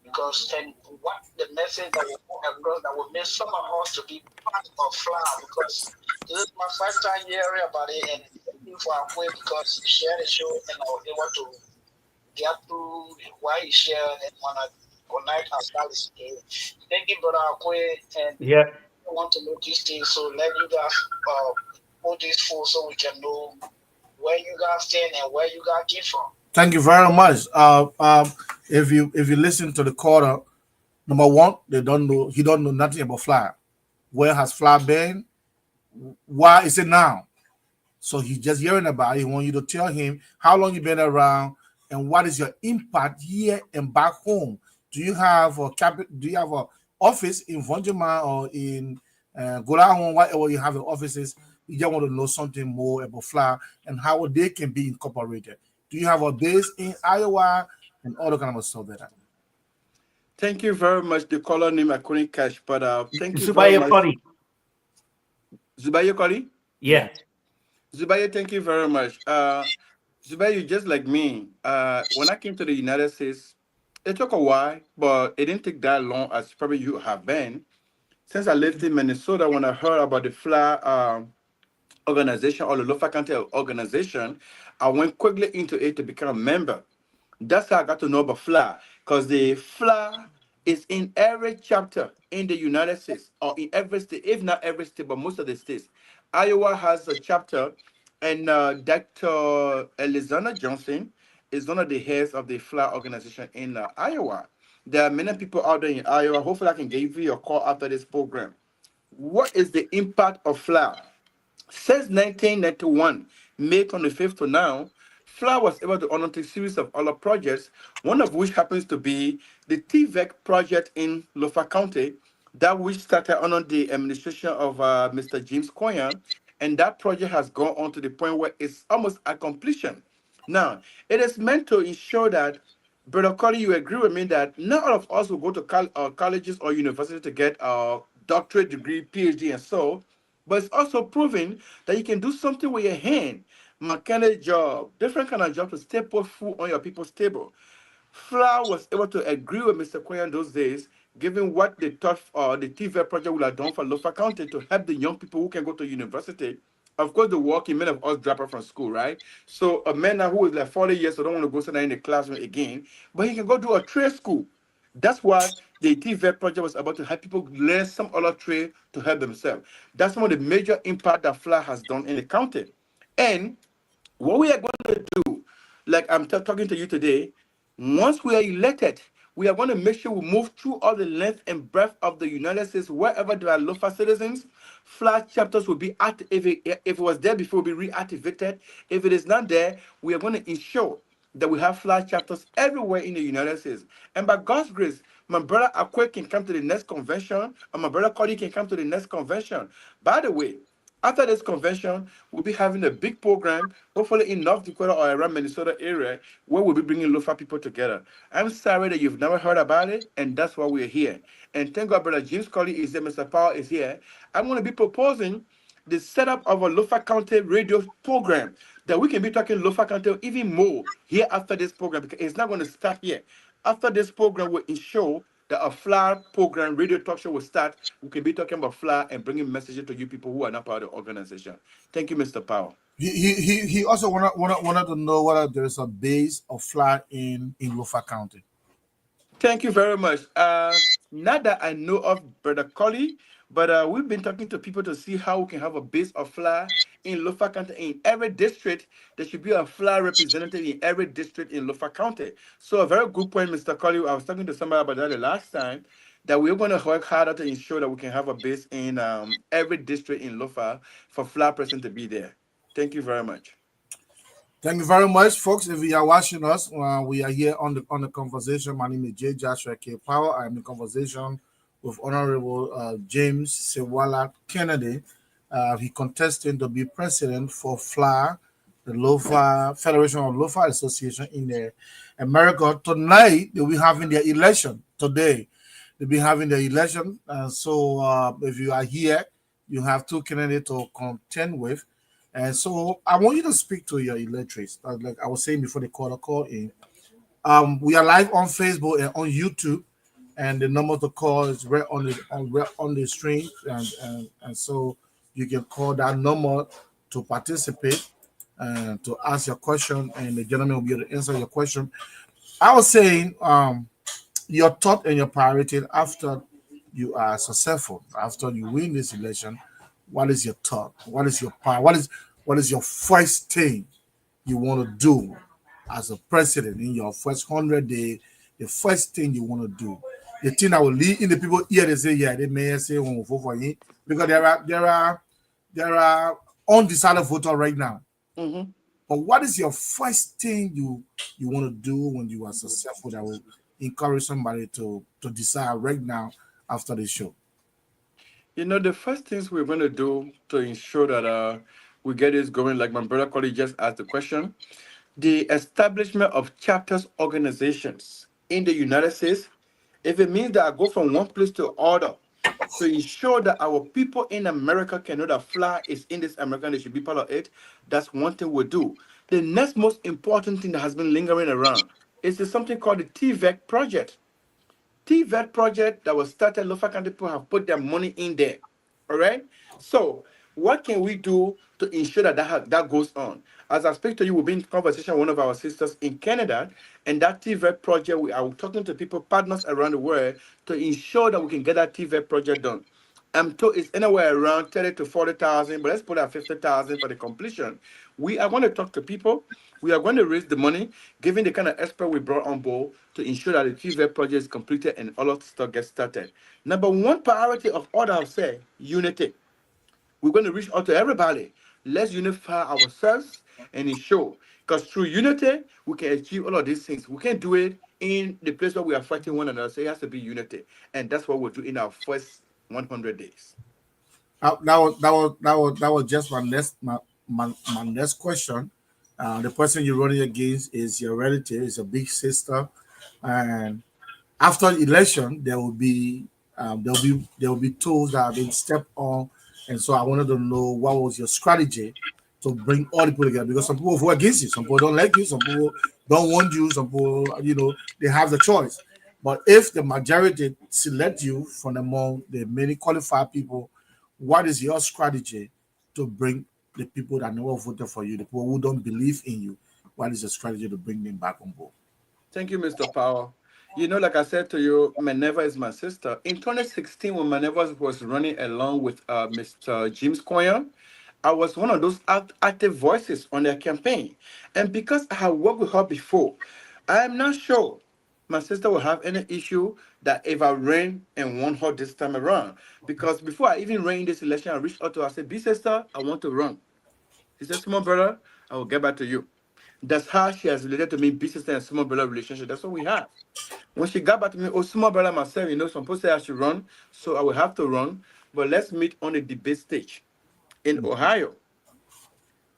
because and what the message that will go across that will make some of us to be part of FLA, because this is my first time hearing about it, and thank you for Akwe because he shared the show and I was able to get through why he shared and when I connect as well as thank you, brother Akwe, and Yeah. I want to know these things, so let you guys put this full so we can know where you guys stand and where you guys came from. Thank you very much. If you listen to the caller, number one, he don't know nothing about FLA. Where has FLA been? Why is it now? So he's just hearing about it. He want you to tell him how long you been around and what is your impact here and back home. Do you have a office in Vonjima or in Golahon, whatever you have the offices? You just want to know something more about FLA and how they can be incorporated. Do you have a base in Iowa and all the kind of stuff like that? Thank you very much. The caller name I couldn't catch, but thank you very Zubayo much. Koli. Zubayo Koli? Yeah. Zubayo, thank you very much. Zubayo, just like me, when I came to the United States, it took a while, but it didn't take that long as probably you have been. Since I lived in Minnesota, when I heard about the FLA organization or the Lofa County organization, I went quickly into it to become a member. That's how I got to know about FLA, because the FLA is in every chapter in the United States, or in every state, if not every state, but most of the states. Iowa has a chapter, and Dr. Elizana Johnson is one of the heads of the FLA organization in Iowa. There are many people out there in Iowa. Hopefully, I can give you a call after this program. What is the impact of FLA? Since 1991, May 25th to now, FLA was able to undertake a series of other projects, one of which happens to be the TVEC project in Lofa County, that which started under the administration of Mr. James Koyan, and that project has gone on to the point where it's almost at completion. Now, it is meant to ensure that, Brother Colley, you agree with me that not all of us will go to colleges or universities to get a doctorate degree, PhD, and so, but it's also proving that you can do something with your hand, mechanic job, different kind of job to stay put food on your people's table. FLA was able to agree with Mr. Koyan those days, given what they thought the TV project would have done for Lofa County to help the young people who can go to university. Of course, the working men of us drop out from school, right? So a man now who is like 40 years, so don't want to go sit down in the classroom again, but he can go do a trade school. That's why the TVET project was about to help people learn some other trade to help themselves. That's one of the major impact that FLA has done in the county. And What we are going to do, like I'm talking to you today, once we are elected, we are going to make sure we move through all the length and breadth of the United States. Wherever there are local citizens, flag chapters will be active. If it was there before, will be reactivated. If it is not there, we are going to ensure that we have flag chapters everywhere in the United States. And by God's grace, my brother Akwe can come to the next convention, and my brother Cody can come to the next convention. By the way, after this convention, we'll be having a big program, hopefully in North Dakota or around Minnesota area, where we'll be bringing local people together. I'm sorry that you've never heard about it, and that's why we're here. And thank God, Brother James Colley is there, Mr. Powell is here. I'm going to be proposing the setup of a Lofa County radio program that we can be talking Lofa County even more here after this program, because it's not going to start here. After this program will ensure that a flower program, radio talk show will start. We can be talking about flower and bringing messages to you people who are not part of the organization. Thank you, Mr. Powell. He also wanted to know whether there is a base of flower in Lofa County. Thank you very much. Not that I know of, Brother Colley, but we've been talking to people to see how we can have a base of flower in Lofa County. In every district, there should be a flower representative in every district in Lofa County. So a very good point, Mr. Colley. I was talking to somebody about that the last time, that we're going to work harder to ensure that we can have a base in every district in Lofa for flower person to be there. Thank you very much. Thank you very much, folks. If you are watching us, we are here on the conversation. My name is J. Joshua K. Power. I'm in conversation with Honorable James Sewala Kennedy. He contested to be president for FLA, the Lofa Federation of Lofa Association in America. Tonight, they'll be having their election. Today, they'll be having their election. So if you are here, you have two candidates to contend with. And so I want you to speak to your electorates. Like I was saying before the call in. We are live on Facebook and on YouTube, and the number to call is right on the screen, and so you can call that number to participate and to ask your question, and the gentleman will be able to answer your question. I was saying your thought and your priority after you are successful, after you win this election. What is your thought? What is your power? What is your first thing you want to do as a president in your first 100 days? The first thing you want to do, the thing that will lead in the people here. They say, yeah, they may say, "Oh, vote for you," because there are undecided voters right now. Mm-hmm. But what is your first thing you want to do when you are successful that will encourage somebody to decide right now after the show? You know, the first things we're going to do to ensure that we get this going, like my brother Cody just asked the question, the establishment of chapters organizations in the United States, if it means that I go from one place to other to ensure that our people in America can know that FLA is in this America, they should be part of it, that's one thing we'll do. The next most important thing that has been lingering around is something called the TVEC project. TVET project that was started, Lofa County people have put their money in there. All right. So, what can we do to ensure that goes on? As I speak to you, we've been in conversation with one of our sisters in Canada, and that TVET project, we are talking to people, partners around the world, to ensure that we can get that TVET project done. I'm told it's anywhere around 30 to 40,000, but let's put at 50,000 for the completion. We are going to talk to people. We are going to raise the money, given the kind of expert we brought on board to ensure that the TVET project is completed and all of the stuff gets started. Number one priority of all I've said, unity. We're going to reach out to everybody. Let's unify ourselves and ensure, because through unity, we can achieve all of these things. We can't do it in the place where we are fighting one another, so it has to be unity. And that's what we'll do in our first 100 days. That was just my next question. The person you're running against is your relative, is a big sister, and after election there will be tools that have been stepped on, and so I wanted to know what was your strategy to bring all the people together, because some people vote against you, some people don't like you, some people don't want you, some people they have the choice. But if the majority select you from among the many qualified people, what is your strategy to bring the people that never voted for you, the people who don't believe in you? What is the strategy to bring them back on board? Thank you, Mr. Powell. You know, like I said to you, Maneva is my sister. In 2016, when Maneva was running along with Mr. James Coyer, I was one of those active voices on their campaign. And because I have worked with her before, I am not sure my sister will have any issue that if I ran and won her this time around. Because before I even ran this election, I reached out to her. I said, "B sister, I want to run." She said, "Small brother, I will get back to you." That's how she has related to me, big sister and small brother relationship. That's what we have. When she got back to me, "Oh, small brother, myself, some people say I should run, so I will have to run. But let's meet on the debate stage in Ohio."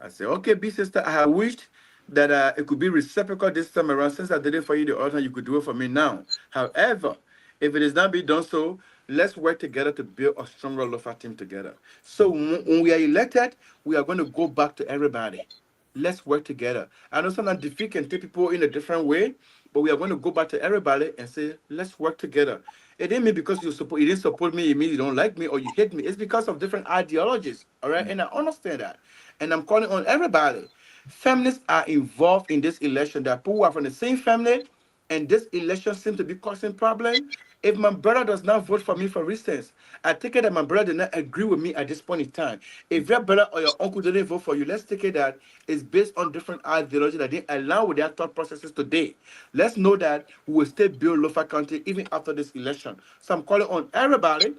I said, "Okay, big sister, I have wished that it could be reciprocal this time around. Since I did it for you the other time, you could do it for me now. However, if it is not be done so, let's work together to build a stronger Lofa team together. So when we are elected, we are going to go back to everybody. Let's work together. I know sometimes defeat can take people in a different way, but we are going to go back to everybody and say, let's work together. It didn't mean because you didn't support me, it means you don't like me or you hate me. It's because of different ideologies, all right? And I understand that. And I'm calling on everybody. Families are involved in this election. There are people who are from the same family, and this election seems to be causing problem. If my brother does not vote for me, for instance, I take it that my brother did not agree with me at this point in time. If your brother or your uncle didn't vote for you, let's take it that it's based on different ideology that didn't align with their thought processes today. Let's know that we will still build Lofa County even after this election. So I'm calling on everybody.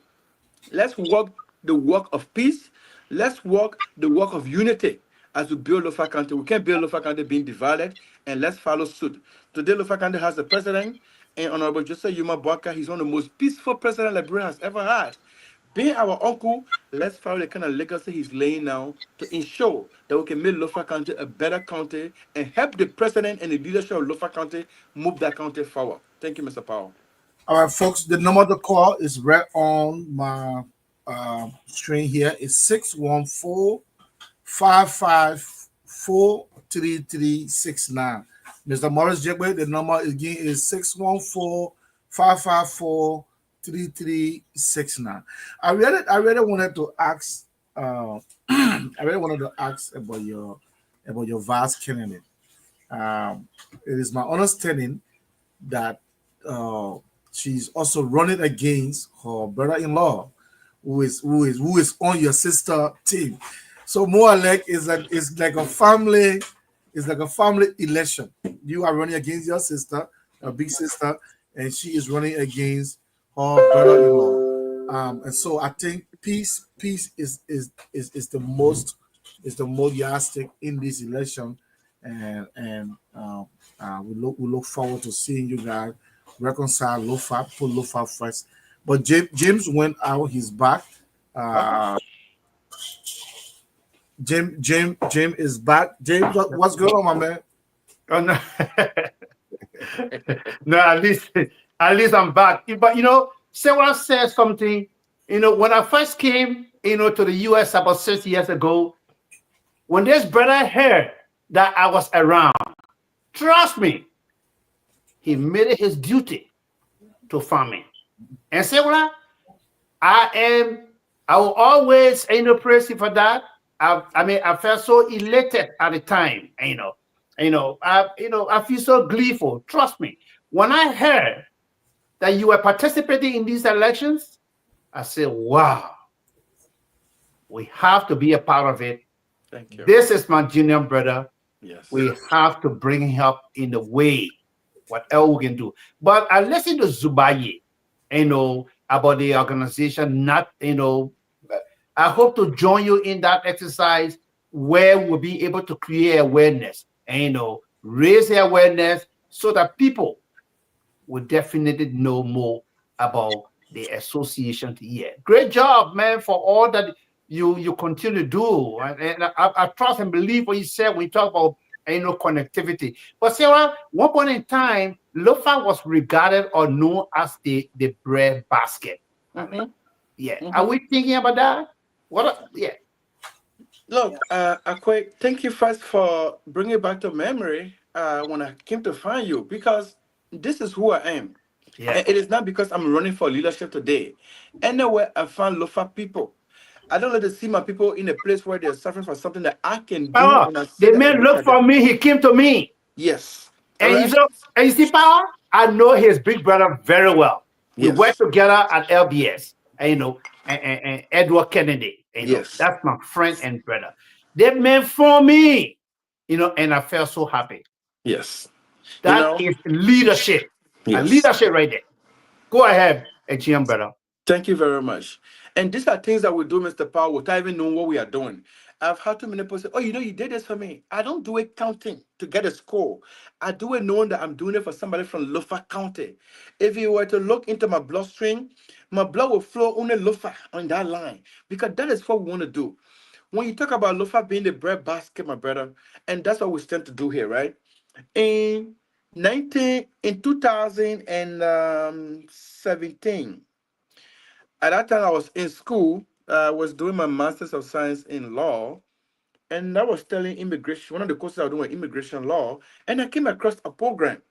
Let's walk the work of peace. Let's walk the work of unity as we build Lofa County. We can't build Lofa County being divided, and let's follow suit. Today, Lofa County has a president, and Honorable Joseph Yuma Boaka. He's one of the most peaceful presidents Liberia has ever had. Being our uncle, let's follow the kind of legacy he's laying now to ensure that we can make Lofa County a better county and help the president and the leadership of Lofa County move that county forward. Thank you, Mr. Powell. All right, folks, the number to call is right on my screen here. It's 614-554-3369. Mr. Morris Jegbe, the number again is 614-554-3369. I really wanted to ask about your vice candidate. It is my understanding that she's also running against her brother-in-law, who is on your sister team. So more or less, it's like a family election. You are running against your sister, a big sister, and she is running against her brother-in-law. And so I think peace is the most yardstick in this election, and we look forward to seeing you guys reconcile Lofa, put Lofa first. But James went out, he's back. James is back. James, what's going on, my man? Oh no. No, at least I'm back. But Sarah said something. When I first came, to the US about 6 years ago, when this brother heard that I was around, trust me, he made it his duty to farm me. And Sarah, I will always praise you for that. I felt so elated at the time, I feel so gleeful. Trust me. When I heard that you were participating in these elections, I said, wow, we have to be a part of it. Thank you. This is my junior brother. Yes. We have to bring him up in the way, whatever we can do. But I listened to Zubaye, about the organization, I hope to join you in that exercise where we'll be able to create awareness and raise the awareness so that people will definitely know more about the association here. Great job, man, for all that you continue to do. And I trust and believe what you said when you talk about connectivity. But Sarah, one point in time, Lofa was regarded or known as the bread basket. Mm-hmm. Yeah. Mm-hmm. Are we thinking about that? Look, Akwe, thank you first for bringing it back to memory when I came to find you, because this is who I am. Yeah. And it is not because I'm running for leadership today. Anywhere I find Lofa people, I don't let them see my people in a place where they're suffering for something that I can do. Power. The man looked for me, he came to me. Yes. And you see, Power, I know his big brother very well. We Yes. worked together at LBS, and Edward Kennedy. Yes. That's my friend and brother. They meant for me, and I felt so happy. Yes. That is leadership. A Yes. leadership right there. Go ahead, GM brother. Thank you very much. And these are things that we do, Mr. Powell, without even knowing what we are doing. I've had too many people say, "Oh, you did this for me." I don't do it counting to get a score. I do it knowing that I'm doing it for somebody from Lofa County. If you were to look into my bloodstream, my blood will flow only Lofa on that line because that is what we want to do. When you talk about Lofa being the bread basket, my brother, and that's what we stand to do here, right? In 2017. At that time, I was in school. I was doing my Masters of Science in Law, and I was studying immigration. One of the courses I was doing immigration law, and I came across a program.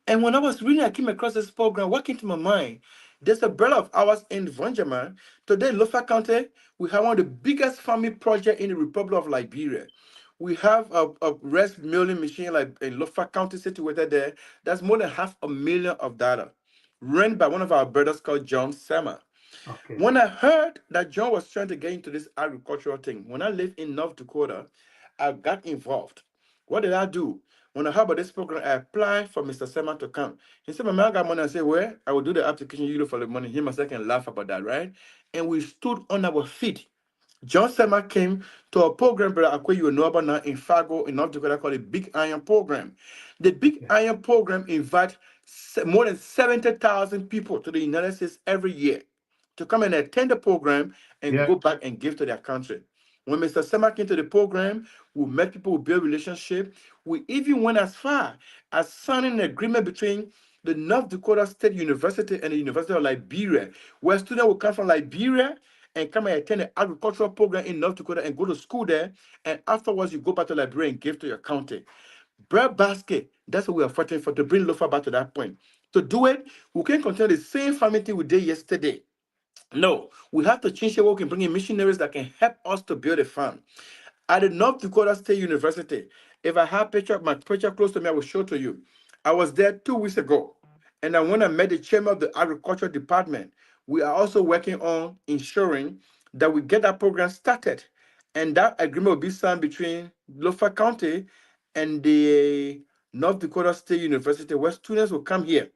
And when I was reading, I came across this program. What came to my mind? There's a brother of ours in Vonjama. Today, Lofa County, we have one of the biggest farming projects in the Republic of Liberia. We have a rice milling machine like in Lofa County situated there. That's more than $500,000 of data, run by one of our brothers called John Sama. Okay. When I heard that John was trying to get into this agricultural thing, when I lived in North Dakota, I got involved. What did I do? When I heard about this program, I applied for Mr. Seman to come. He said, "My man got money." I said, "Well, I will do the application, you look for the money." Him and I can laugh about that, right? And we stood on our feet. John Seman came to a program, brother Akwe, you know about now in Fargo, in North Dakota, called the Big Iron Program. The Big Iron Program invites more than 70,000 people to the United States every year to come and attend the program and go back and give to their country. When Mr. Sema came to the program, we met people, we built relationship. We even went as far as signing an agreement between the North Dakota State University and the University of Liberia, where students will come from Liberia and come and attend an agricultural program in North Dakota and go to school there. And afterwards, you go back to Liberia and give to your county. Bread basket, that's what we are fighting for, to bring Lofa back to that point. To do it, we can continue the same farming thing we did yesterday. No, we have to change the way we can bring in missionaries that can help us to build a farm. At the North Dakota State University, if I have my picture close to me, I will show to you. I was there 2 weeks ago, and when I met the chairman of the agriculture department, we are also working on ensuring that we get that program started. And that agreement will be signed between Lofa County and the North Dakota State University, where students will come here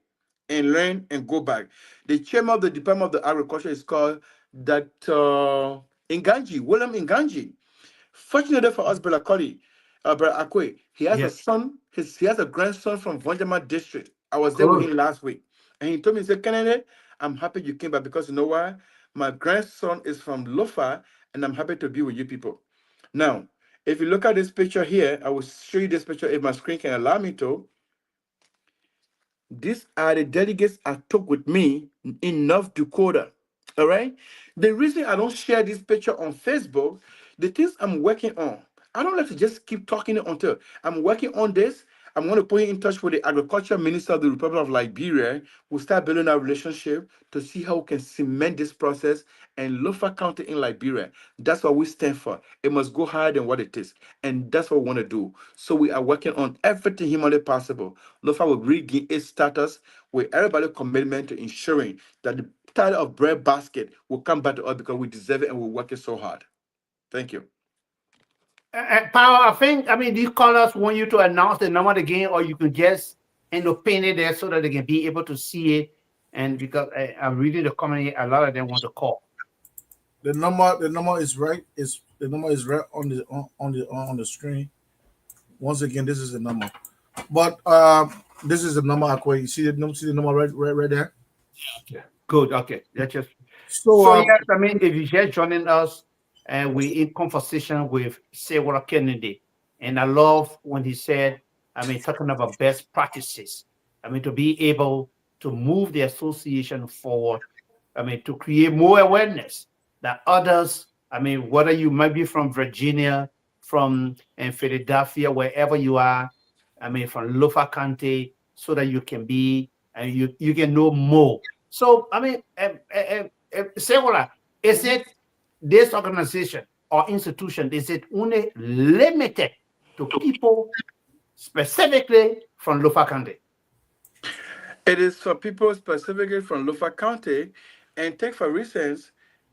and learn and go back. The chairman of the Department of the Agriculture is called Dr. William Nganji. Fortunately for us, Brother Koli, Brother Akwe, he has a son, he has a grandson from Vonjama district. I was there with him last week. And he told me, he said, "Kennedy, I'm happy you came back because you know why? My grandson is from Lofa, and I'm happy to be with you people." Now, if you look at this picture here, I will show you this picture if my screen can allow me to. These are the delegates I took with me in North Dakota. All right. The reason I don't share this picture on Facebook, the things I'm working on, I don't like to just keep talking until I'm working on this. I'm going to put you in touch with the agriculture minister of the Republic of Liberia. We'll start building our relationship to see how we can cement this process and Lofa County in Liberia. That's what we stand for. It must go higher than what it is. And that's what we want to do. So we are working on everything humanly possible. Lofa will regain its status with everybody's commitment to ensuring that the title of bread basket will come back to us because we deserve it and we're working so hard. Thank you. Power, these callers want you to announce the number again, or you can just pin it there so that they can be able to see it. And because I'm reading the comment, a lot of them want to call. The number is right. The number is right on the screen. Once again, this is the number. But this is the number. Akwe. You see the number right there. Yeah. Good. Okay. That's just so yes. If you're just joining us, and we're in conversation with Sewora Kennedy, and I love when he said, talking about best practices. To be able to move the association forward. To create more awareness that others. Whether you might be from Virginia, from Philadelphia, wherever you are. From Lofa County, so that you can be and you can know more. So Sewora, is it this organization or institution, is it only limited to people specifically from Lofa County? It is for people specifically from Lofa County. And take for instance,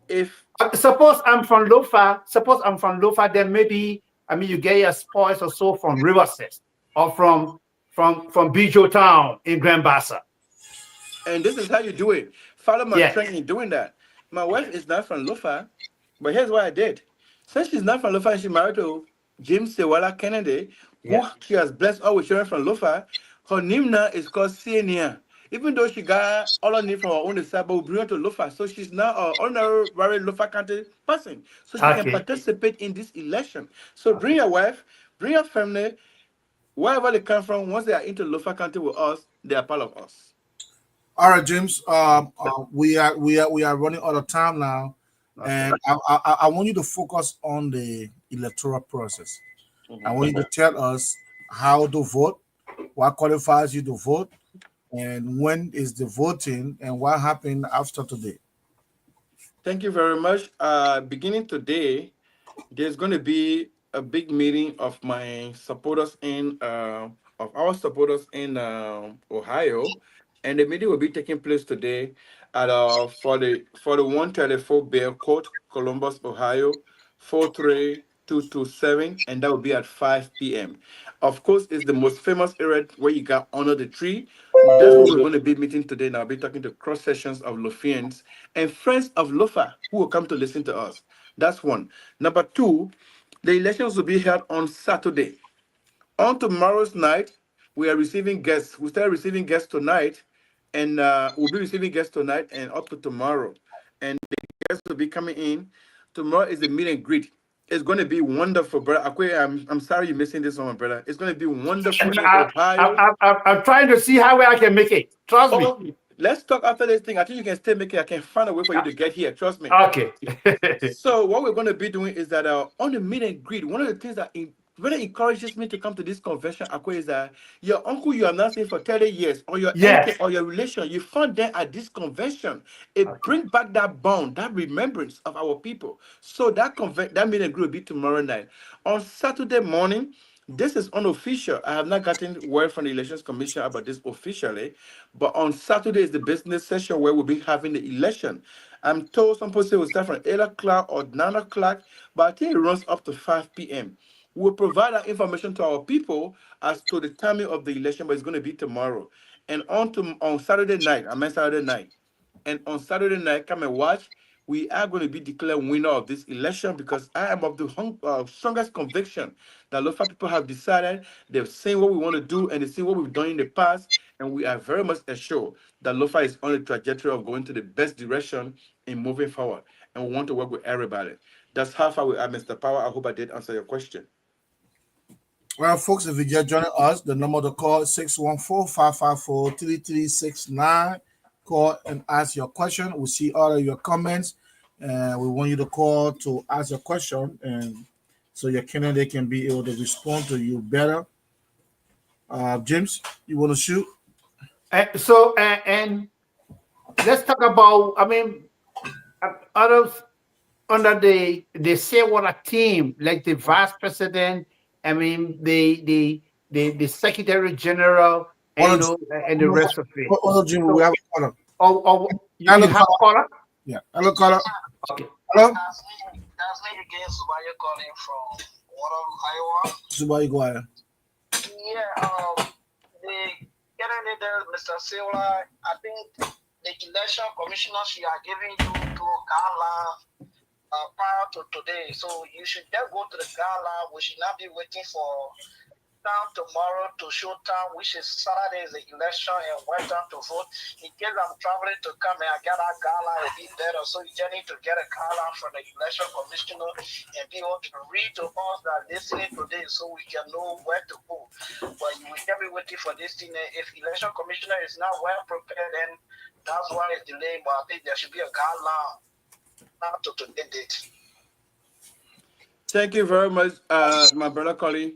if Suppose I'm from Lofa, then maybe you get your spoils or so from Riverside or from Bijo Town in Grand Bassa. and this is how you do it. Follow my Yeah. training doing that. My wife is not from Lofa, but here's what I did. Since she's not from Lofa and she's married to James Sewala Kennedy, who Yeah. she has blessed all with children from Lofa, her name now is called Senia. Even though she got all her name from her own side, but we bring her to Lofa. So she's now an honorary Lofa County person. So she can Okay. participate in this election. So bring Okay. your wife, bring your family, wherever they come from, once they are into Lofa County with us, they are part of us. All right, James. We are running out of time now, Okay. and I want you to focus on the electoral process. I Mhm. want you to tell us how to vote, what qualifies you to vote, and when is the voting, and what happened after today. Thank you very much. Beginning today, there's going to be a big meeting of my supporters of our supporters in Ohio, and the meeting will be taking place today at for the 134 Bear Court, Columbus, Ohio, 43227, and that will be at 5 p.m. Of course, it's the most famous area where you got under the tree. That's where we're going to be meeting today. And I'll be talking to cross sections of Lofians and friends of Lofa who will come to listen to us. That's one. Number two, the elections will be held on Saturday. On tomorrow's night, we are receiving guests. We started receiving guests tonight, and we'll be receiving guests tonight and up to tomorrow. And the guests will be coming in. Tomorrow is the meet and greet. It's going to be wonderful, brother. Akwe, I'm sorry you're missing this one, brother. It's going to be wonderful in Ohio. I'm trying to see how I can make it. Trust me. Oh, let's talk after this thing. I think you can still make it. I can find a way for you to get here. Trust me. Okay. So what we're going to be doing is that on the meet and greet, one of the things that really encourages me to come to this convention, Akwe, is that your uncle you have not seen for 30 years, or your Yes. auntie or your relation, you found them at this convention. It Okay. brings back that bond, that remembrance of our people. So that meet and greet will be tomorrow night. On Saturday morning, this is unofficial. I have not gotten word from the Elections Commission about this officially, but on Saturday is the business session where we'll be having the election. I'm told some people say we'll start from 8 o'clock or 9 o'clock, but I think it runs up to 5 p.m. We'll provide that information to our people as to the timing of the election, but it's going to be tomorrow. And on Saturday night, I meant Saturday night, and on Saturday night, come and watch. We are going to be declared winner of this election because I am of the strongest conviction that Lofa people have decided, they've seen what we want to do and they've seen what we've done in the past, and we are very much assured that Lofa is on the trajectory of going to the best direction in moving forward, and we want to work with everybody. That's how far we are, Mr. Power. I hope I did answer your question. Well, folks, if you just joining us, the number to call is 614-554-3369. Call and ask your question. We see all of your comments, and we want you to call to ask your question, and so your candidate can be able to respond to you better. James, you want to shoot? And let's talk about. Others under the Seawater team, like the vice president. The secretary general, and and the rest of it. Jim, we have a caller. You have a caller? Yeah, hello, caller. Okay. Hello. That's me again, Subaya calling from Water, Iowa. Subaya, go ahead. Yeah, the candidate there, Mr. Silva, I think the election commissioners we are giving you to Ghana prior to today. So you should just go to the Ghana. We should not be waiting for time tomorrow to show time, which is Saturday is the election, and when time to vote. In case I'm traveling to come and I get a gala, it'll be better. So you just need to get a gala from the election commissioner and be able to read to us that listening today so we can know where to go. But you will be waiting for this thing. If election commissioner is not well prepared, then that's why it's delayed. But I think there should be a gala now to today date. Thank you very much, my brother Collie.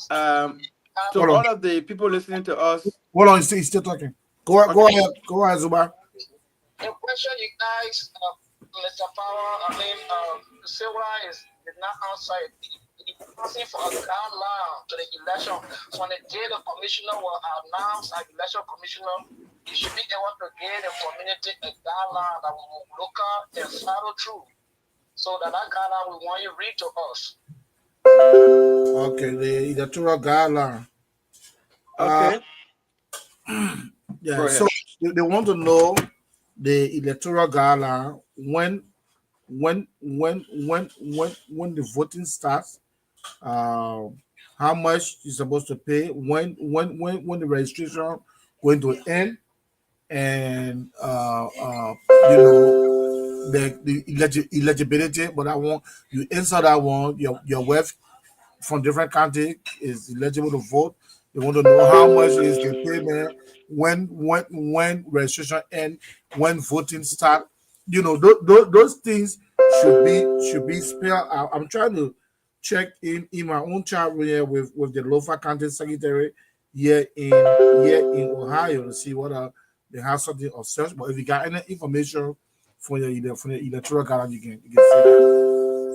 To all of the people listening to us. Hold on, he's still talking. Go ahead, Zuba. The question you guys, Mr. Power, Silva is not outside. He's asking for a guideline to the election. So on the day the commissioner will announce an election commissioner, you should be able to give the community a guideline that will look at and follow through. So that guideline we want you to read to us. Okay, the electoral guideline. Okay. Yeah, Go so ahead. they want to know the electoral guideline when the voting starts, how much you're supposed to pay, when the registration going to end, and the eligibility. But I want you answer that one. Your wife from different country is eligible to vote. They want to know how much is the payment, when registration end, when voting start. Those things should be spelled out. I'm trying to check in my own chat room here with the local county secretary here in Ohio to see what they have something of such. But if you got any information from the electoral guideline, you can say that.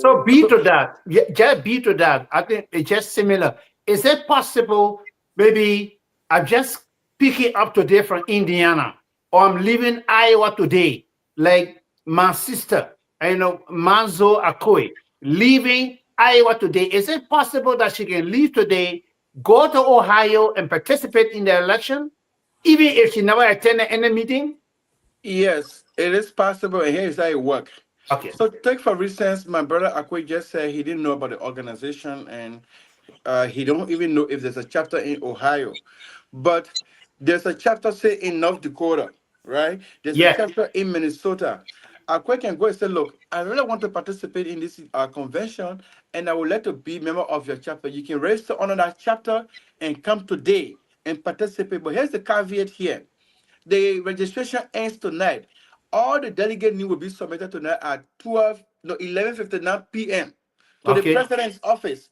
So be So, to that, yeah, just be to that. I think it's just similar. Is it possible? Maybe I'm just picking up today from Indiana, or I'm leaving Iowa today. Like my sister, Manzo Akoi, leaving Iowa today. Is it possible that she can leave today, go to Ohio, and participate in the election, even if she never attended any meeting? yes, it is possible, and here's how it works. Okay. So, take for instance, my brother Akwe just said he didn't know about the organization, and he don't even know if there's a chapter in Ohio, but there's a chapter say in North Dakota, right? There's a Yes. chapter in Minnesota. Akwe can go and say, look, I really want to participate in this convention, and I would like to be member of your chapter. You can register under that chapter and come today and participate. But here's the caveat here: the registration ends tonight. All the delegate news will be submitted tonight at 11:59 p.m. to the Okay. president's office.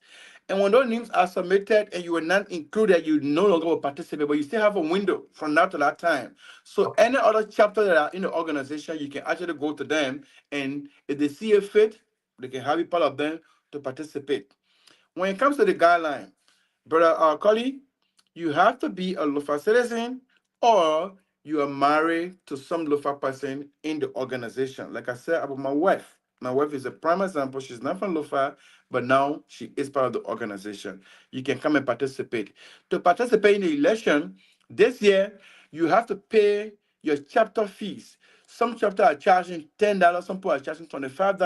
And when those names are submitted and you are not included, you no longer will participate, but you still have a window from now to that time. So Okay. any other chapter that are in the organization, you can actually go to them, and if they see a fit, they can have you part of them to participate. When it comes to the guideline, brother Cully, you have to be a Lofa citizen, or you are married to some Lofa person in the organization. Like I said about my wife. My wife is a prime example. She's not from Lofa, but now she is part of the organization. You can come and participate. To participate in the election this year, you have to pay your chapter fees. Some chapter are charging $10, some people are charging $25.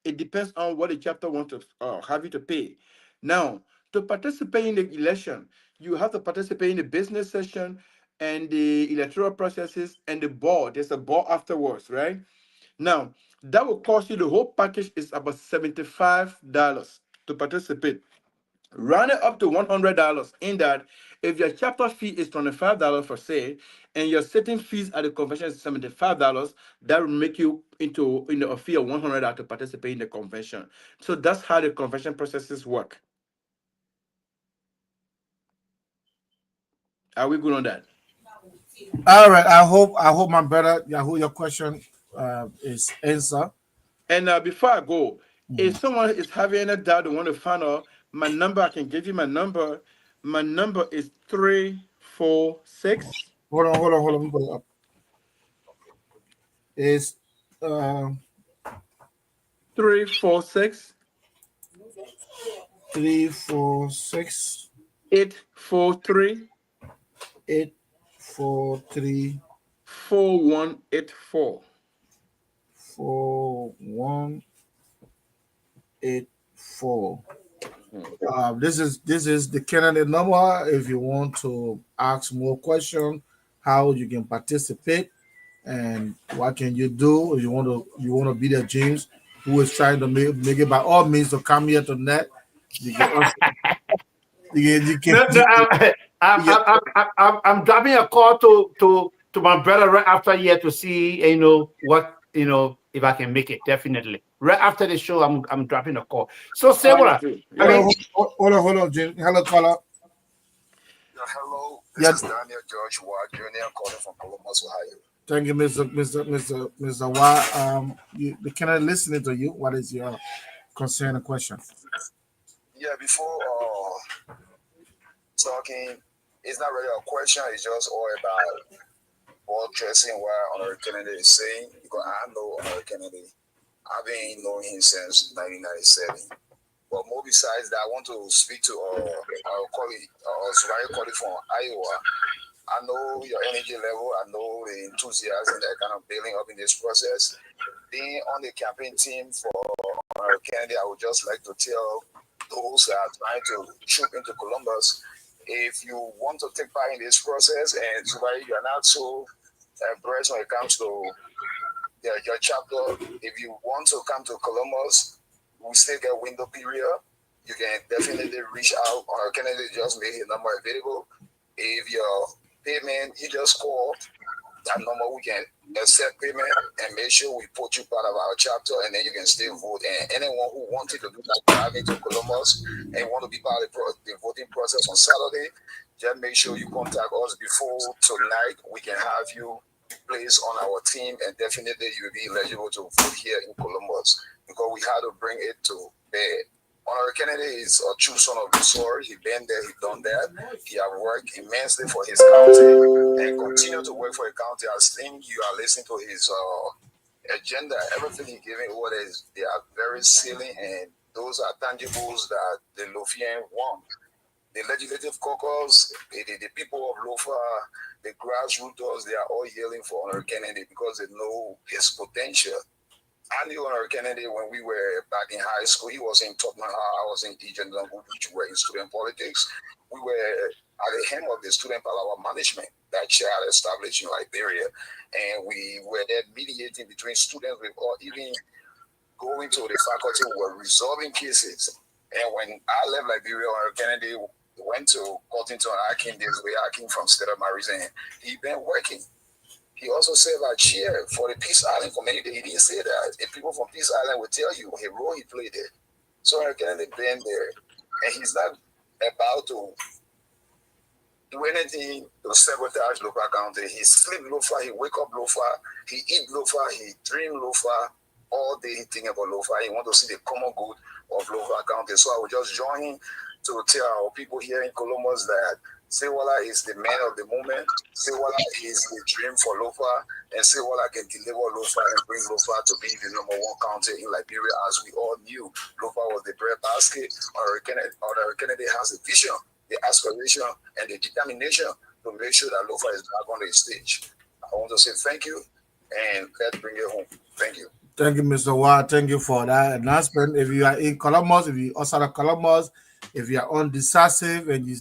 It depends on what the chapter wants to have you to pay. Now, to participate in the election, you have to participate in the business session and the electoral processes and the board. There's a board afterwards, right? Now, that will cost you, the whole package is about $75 to participate. Round it up to $100 in that if your chapter fee is $25 for say, and your sitting fees at the convention is $75, that will make you into a fee of $100 to participate in the convention. So that's how the convention processes work. Are we good on that? All right. I hope my brother Yahoo your question is answered. And before I go, if someone is having any doubt they want to find out my number, I can give you my number. My number is 346 Hold on. Let me put it up. It's uh 346 346 843 843 4184. 4184. This is the candidate number. If you want to ask more questions, how you can participate and what can you do if you want to be the James who is trying to make it by all means to come here to net. You can also, you can, No, no, you can, I'm dropping a call to my brother right after here to see what if I can make it. Definitely right after the show, I'm dropping a call. So Oh, yeah, Sebora, too. I hold Yeah. mean, on, hold on, James. Hello, caller. Yeah, hello. Yeah, This is Daniel George Ward Jr. calling from Columbus, Ohio. thank you, Mr. Y. The candidate listening to you. What is your concern and question? Yeah, before talking, it's not really a question. It's just all about what dressing what Honorary Kennedy is saying, because I know Honorary Kennedy. I've been knowing him since 1997. But more besides that, I want to speak to our colleague, Zubari colleague from Iowa. I know your energy level. I know the enthusiasm that kind of building up in this process. Being on the campaign team for Kennedy, I would just like to tell those that are trying to troop into Columbus, if you want to take part in this process, and Zubari, you're not so embarrassed when it comes to your chapter, if you want to come to Columbus, we still get window period. You can definitely reach out on Kennedy, just make his number available. If your payment, you just call that number, we can accept payment and make sure we put you part of our chapter, and then you can still vote. And anyone who wanted to do that driving to Columbus and want to be part of the voting process on Saturday, just make sure you contact us before tonight. We can have you placed on our team, and definitely you'll be eligible to vote here in Columbus, because we had to bring it to bed. Honorable Kennedy is a true son of the soil. He been there, he done that. He have worked immensely for his county and continue to work for the county. I think you are listening to his agenda. Everything he giving over there, they are very silly, and those are tangibles that the Lofian want. The legislative caucus, the people of Lofa, the grassroots, they are all yelling for Honorable Kennedy because they know his potential. I knew Honorable Kennedy when we were back in high school. He was in Tottenham. I was in Eugene, which were in student politics. We were at the helm of the student power management that Chair had established in Liberia. And we were there mediating between students, or even going to the faculty who were resolving cases. And when I left Liberia, Honorable Kennedy went to Cottington Akin, this way Akin from State of Mary's, and he been working. He also served as chair for the Peace Island community. He didn't say that. If people from Peace Island will tell you the role he played there. So Honorable Kennedy been there, and he's not about to do anything to sabotage Lofa County. He sleep Lofa, he wake up Lofa, he eat Lofa, he dream Lofa. All day he think about Lofa. He want to see the common good of Lofa County. So I will just join him to tell our people here in Columbus that Sewala is the man of the moment. Sewala is the dream for Lofa, and Sewala can deliver Lofa and bring Lofa to be the #1 county in Liberia. As we all knew, Lofa was the breadbasket. Honorable Kennedy has the vision, the aspiration, and the determination to make sure that Lofa is back on the stage. I want to say thank you, and let's bring it home. Thank you. Thank you, Mr. Watt. Thank you for that announcement. If you are in Columbus, if you are outside of Columbus, if you are undecisive and you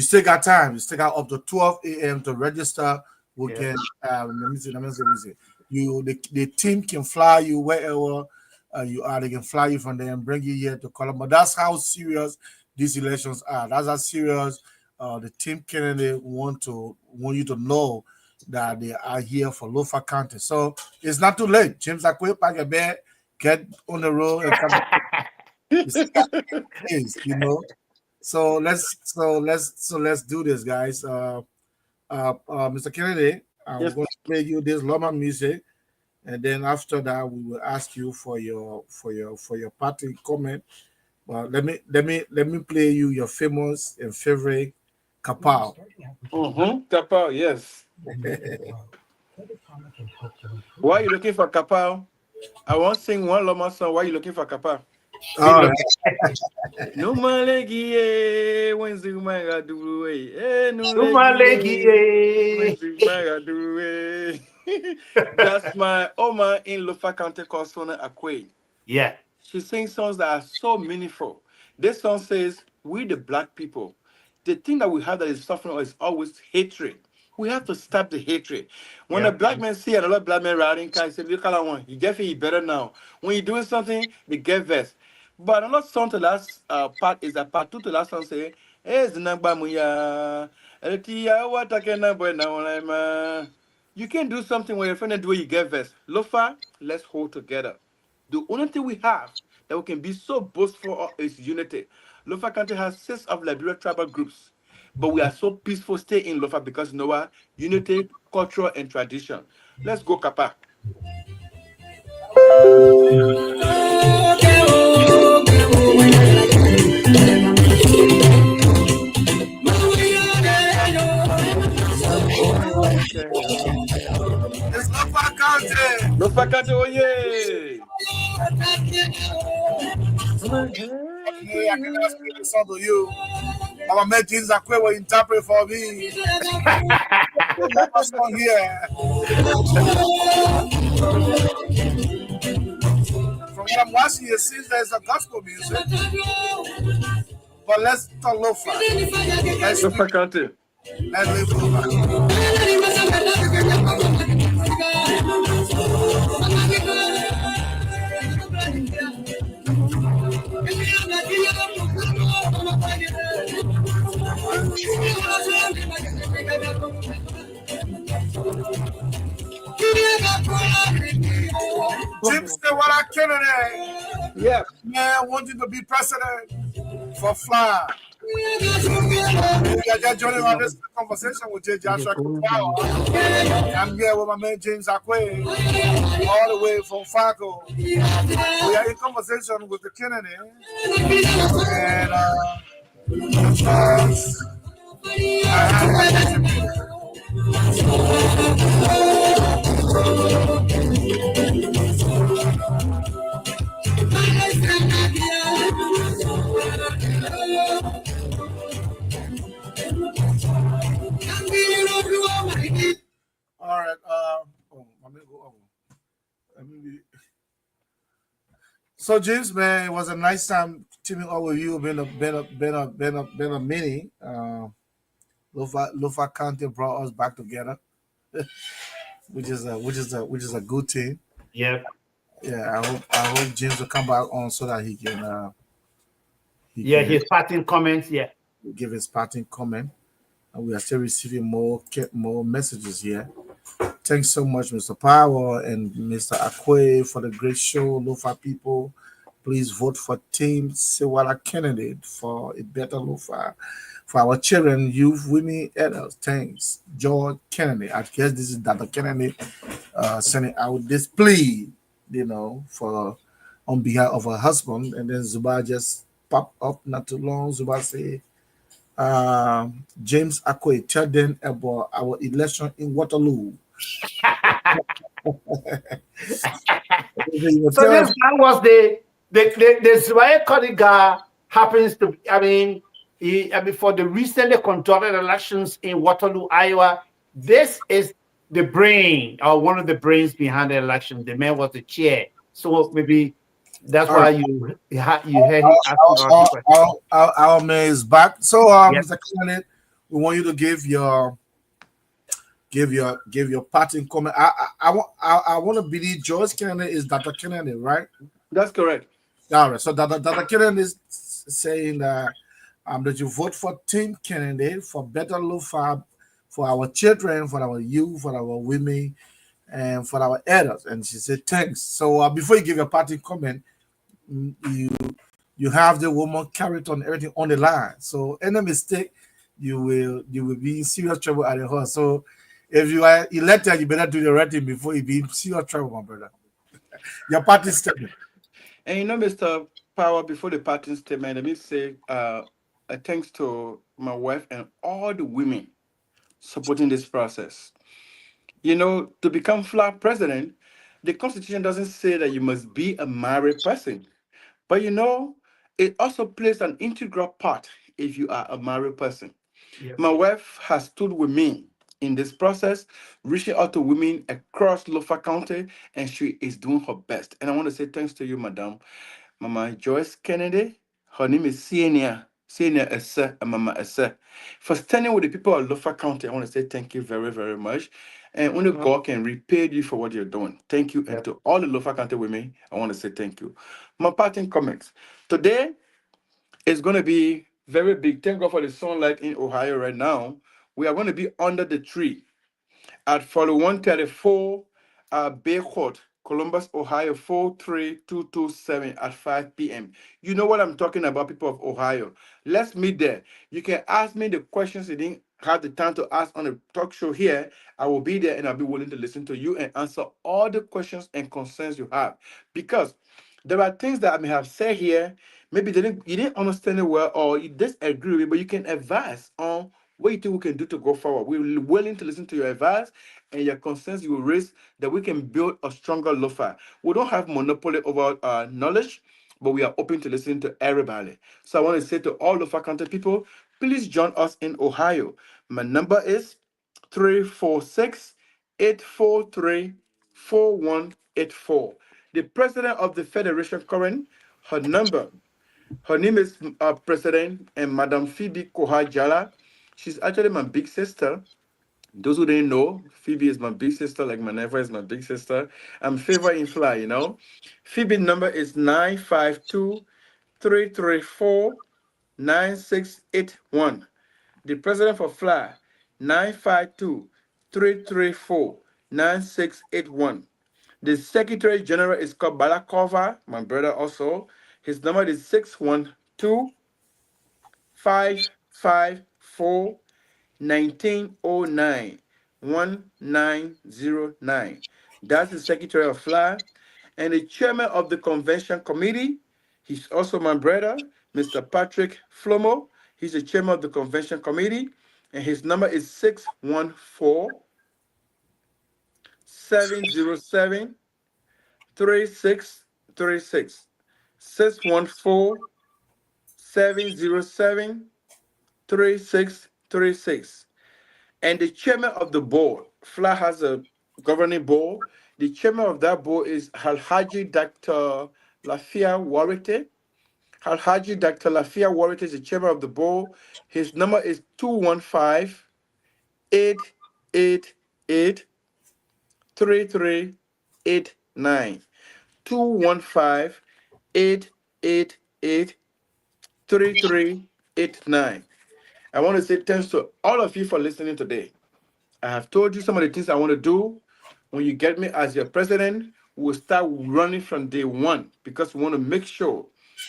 still got time. You still got up to 12 a.m. to register. We can let me see. The team can fly you wherever you are. They can fly you from there and bring you here to Columbus. That's how serious these elections are. That's how serious the team Kennedy want you to know that they are here for Lofa County. So it's not too late. James Akwe, pack your bag, get on the road and come. You know. So let's do this, guys. Mr. Kennedy, I'm going to play you this Loma music, and then after that we will ask you for your party comment. But let me play you your famous and favorite Kapow. Kapow, yes. Why are you looking for Kapow? I want to sing one Loma song. Why are you looking for Kapow? All right. No malegi when Zumaga do That's my Oma in Lofa County called Sona Akwe. Yeah. She sings songs that are so meaningful. This song says, we the black people, the thing that we have that is suffering is always hatred. We have to stop the hatred. When a black man see another black man riding car, he say, look at one, you get it better now. When you're doing something, they get vexed. But another song to last part is that part 2 to last song say, you can't do something when your friend do it, you get vexed. Lofa, let's hold together. The only thing we have that we can be so boastful of is unity. Lofa County has 6 of Liberia tribal groups, but we are so peaceful stay in Lofa because you know what? Unity, culture, and tradition. Let's go, Kapa. It's Lofa County. Lofa Kante, oh yeah. Hey, I can ask the song to you. Our man James Akwe will interpret for me. That song here. From what I'm watching, it seems there's a gospel music. But let's talk Lofa. Let's Lofa Kante. leave Lofa. Jim Stewart Kennedy. Yeah. Man, I want you to be president for Fly. You're joining on this conversation with J. Joshua Power. I'm here with my man James Akwe, all the way from Fargo. We are in conversation with the Kennedy. All right. So James, man, it was a nice time teaming up with you. Been a mini. Lofa County brought us back together, which is a good thing. Yep. Yeah, I hope James will come back on so that he can. His parting comments. Yeah. Give his parting comment. And we are still receiving more messages here. Thanks so much, Mr. Power and Mr. Akwe, for the great show. Lofa people, please vote for Team Sewala Kennedy for a better Lofa for our children, youth, women, adults. Thanks, George Kennedy. I guess this is Dr. Kennedy sending out this plea, for on behalf of her husband. And then Zuba just popped up not too long. Zuba say, James Akwe, tell them about our election in Waterloo. So this man was the Zwaya Kodiga happens to, for the recently conducted elections in Waterloo, Iowa, this is the brain or one of the brains behind the election. The man was the chair. So maybe that's why you heard him asking our man is back. So Mr. Kennedy, we want you to give your parting comment. I want to believe George Kennedy is Dr. Kennedy, right? That's correct. All right. So Dr. Kennedy is saying that you vote for Team Kennedy for better Lofa for our children, for our youth, for our women, and for our elders. And she said thanks. So before you give your parting comment, you have the woman character and everything on the line. So any mistake, you will be in serious trouble at the house. So if you are elected, you better do the right thing before you be in serious trouble, my brother. Your party statement. And Mr. Power, before the parting statement, let me say thanks to my wife and all the women supporting this process. To become FLA president, the Constitution doesn't say that you must be a married person. But it also plays an integral part if you are a married person. Yep. My wife has stood with me in this process, reaching out to women across Lofa County, and she is doing her best. And I want to say thanks to you, Madam. Mama Joyce Kennedy, her name is Senior Essa, and Mama Essa. For standing with the people of Lofa County, I want to say thank you very, very much. And only God can repay you for what you're doing. Thank you. And to all the Lofa County women, I want to say thank you. My parting comments. Today is going to be very big. Thank God for the sunlight in Ohio right now. We are going to be under the tree at 4134 Bay Court, Columbus, Ohio, 43227 at 5 p.m. You know what I'm talking about, people of Ohio. Let's meet there. You can ask me the questions you didn't have the time to ask on the talk show here. I will be there and I'll be willing to listen to you and answer all the questions and concerns you have. Because there are things that I may have said here, maybe you didn't understand it well or you disagree with me, but you can advise on What do you think we can do to go forward? We're willing to listen to your advice and your concerns you will raise that we can build a stronger LOFA. We don't have monopoly over knowledge, but we are open to listening to everybody. So I want to say to all LOFA County people, please join us in Ohio. My number is 346-843-4184. The president of the Federation current, her name is President and Madam Phoebe Koha Jala. She's actually my big sister. Those who didn't know, Phoebe is my big sister, like my neighbor is my big sister. I'm favor in fly, you know. Phoebe's number is 952-334-9681. The president for Fly, 952-334-9681. The Secretary General is called Balakova, my brother also. His number is 612-554-1909-1909. That's the Secretary of Fly. And the Chairman of the Convention Committee, he's also my brother, Mr. Patrick Flomo. He's the Chairman of the Convention Committee. And his number is 614-707-3636. 614-707-3636. And the chairman of the board, FLA has a governing board. The chairman of that board is Alhaji Dr. Lafia Warite. Alhaji Dr. Lafia Warite is the chairman of the board. His number is 215-888-3389. 215-888-3389. I want to say thanks to all of you for listening today. I have told you some of the things I want to do. When you get me as your president, we'll start running from day one because we want to make sure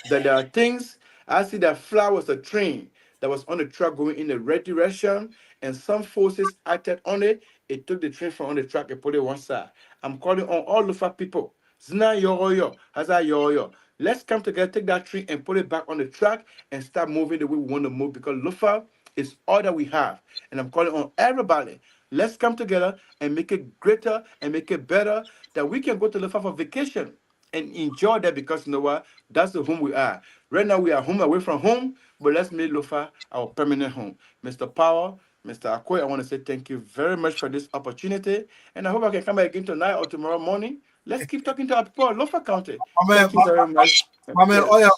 that there are things. I see that FLA was a train that was on the track going in the right direction, and some forces acted on it. It took the train from on the track and put it one side. I'm calling on all LOFA people. Zna yo, haza yo. Let's come together, take that train and put it back on the track and start moving the way we want to move, because LOFA is all that we have. And I'm calling on everybody. Let's come together and make it greater and make it better, that we can go to LOFA for vacation and enjoy that, because you know what? That's the home we are. Right now we are home away from home, but let's make LOFA our permanent home. Mr. Power, Mr. Akwe, I want to say thank you very much for this opportunity. And I hope I can come back again tonight or tomorrow morning. Let's keep talking to our people in LOFA County. Thank you very much. My man, oya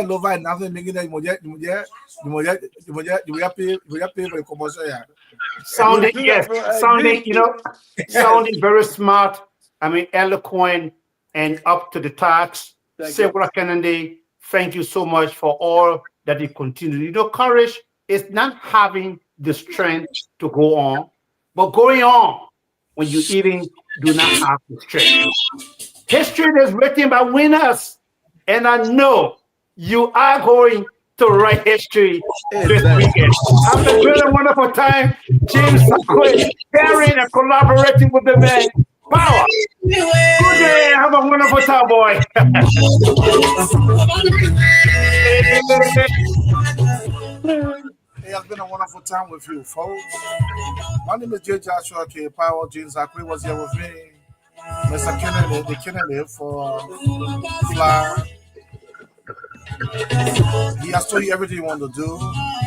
LOFA and nothing making that you pay for the commercial. Sounding, yes, sounding, sounding very smart. I mean, eloquent and up to the task. Several Kennedy, thank you so much for all that you continue. Courage is not having the strength to go on, but going on when you even do not have the strength. History is written by winners, and I know you are going to write history this weekend. Have a great and wonderful time. James Akwe, sharing and collaborating with the man. Power. Good day. Have a wonderful time, boy. It has been a wonderful time with you, folks. My name is J. Joshua K. Power. James Akwe was here with me. Mr. Kennedy, the Kennedy for FLA. He has told you everything you want to do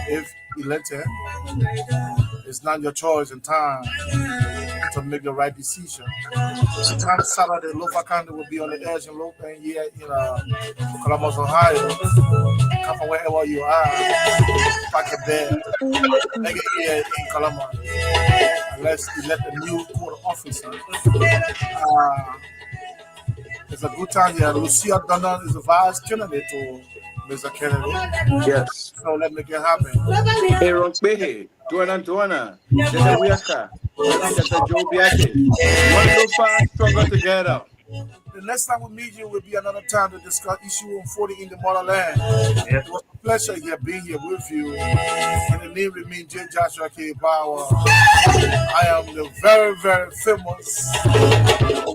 if elected. It's not your choice in time to make the right decision. Sometimes Saturday, LOFA County will be on the edge in Columbus, Ohio. Come from wherever you are, pack a bed, make it here in Columbus. Let's elect a new court officer. It's a good time here. Lucia Donald is the vice candidate to Mr. Kennedy. Yes. So let's make it happen. Aaron Pehe, Duana, Jesse Wiaka, Joe Biake. One LOFA stronger together. The next time we meet you will be another time to discuss issue unfolding in the motherland. Yes. It was a pleasure here being here with you. And the name remains J. Joshua K. Power. I am the very, very famous,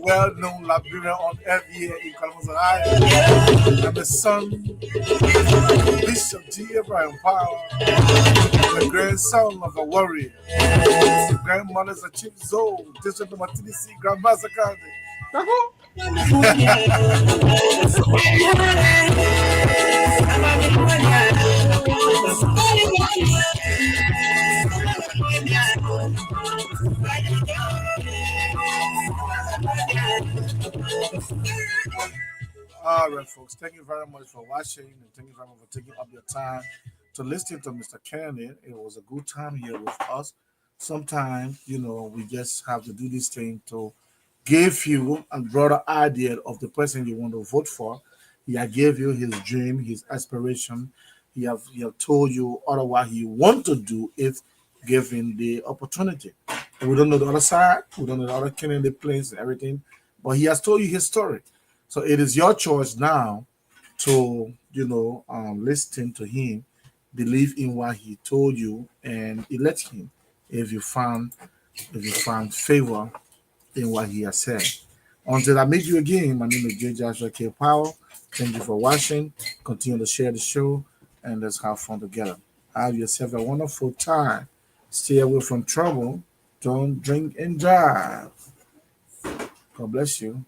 well-known Liberian on earth here in Columbus, Ohio. I'm the son of Bishop G. Abraham Power, the grandson of a warrior. The grandmother is a chief Zoe, District of Tennessee, Grandmaster County. All right, folks. Thank you very much for watching, and thank you very much for taking up your time to listen to Mr. Kennedy. It was a good time here with us. Sometimes, we just have to do this thing to give you a broader idea of the person you want to vote for. He gave you his dream, his aspiration. He have told you otherwise he want to do if given the opportunity. We don't know the other side. We don't know the other Kennedy plans and everything, but he has told you his story. So it is your choice now to, listen to him, believe in what he told you, and elect him if you found favor in what he has said. Until I meet you again, my name is J. Joshua K. Powell. Thank you for watching. Continue to share the show, and let's have fun together. Have yourself a wonderful time. Stay away from trouble. Don't drink and drive. God bless you.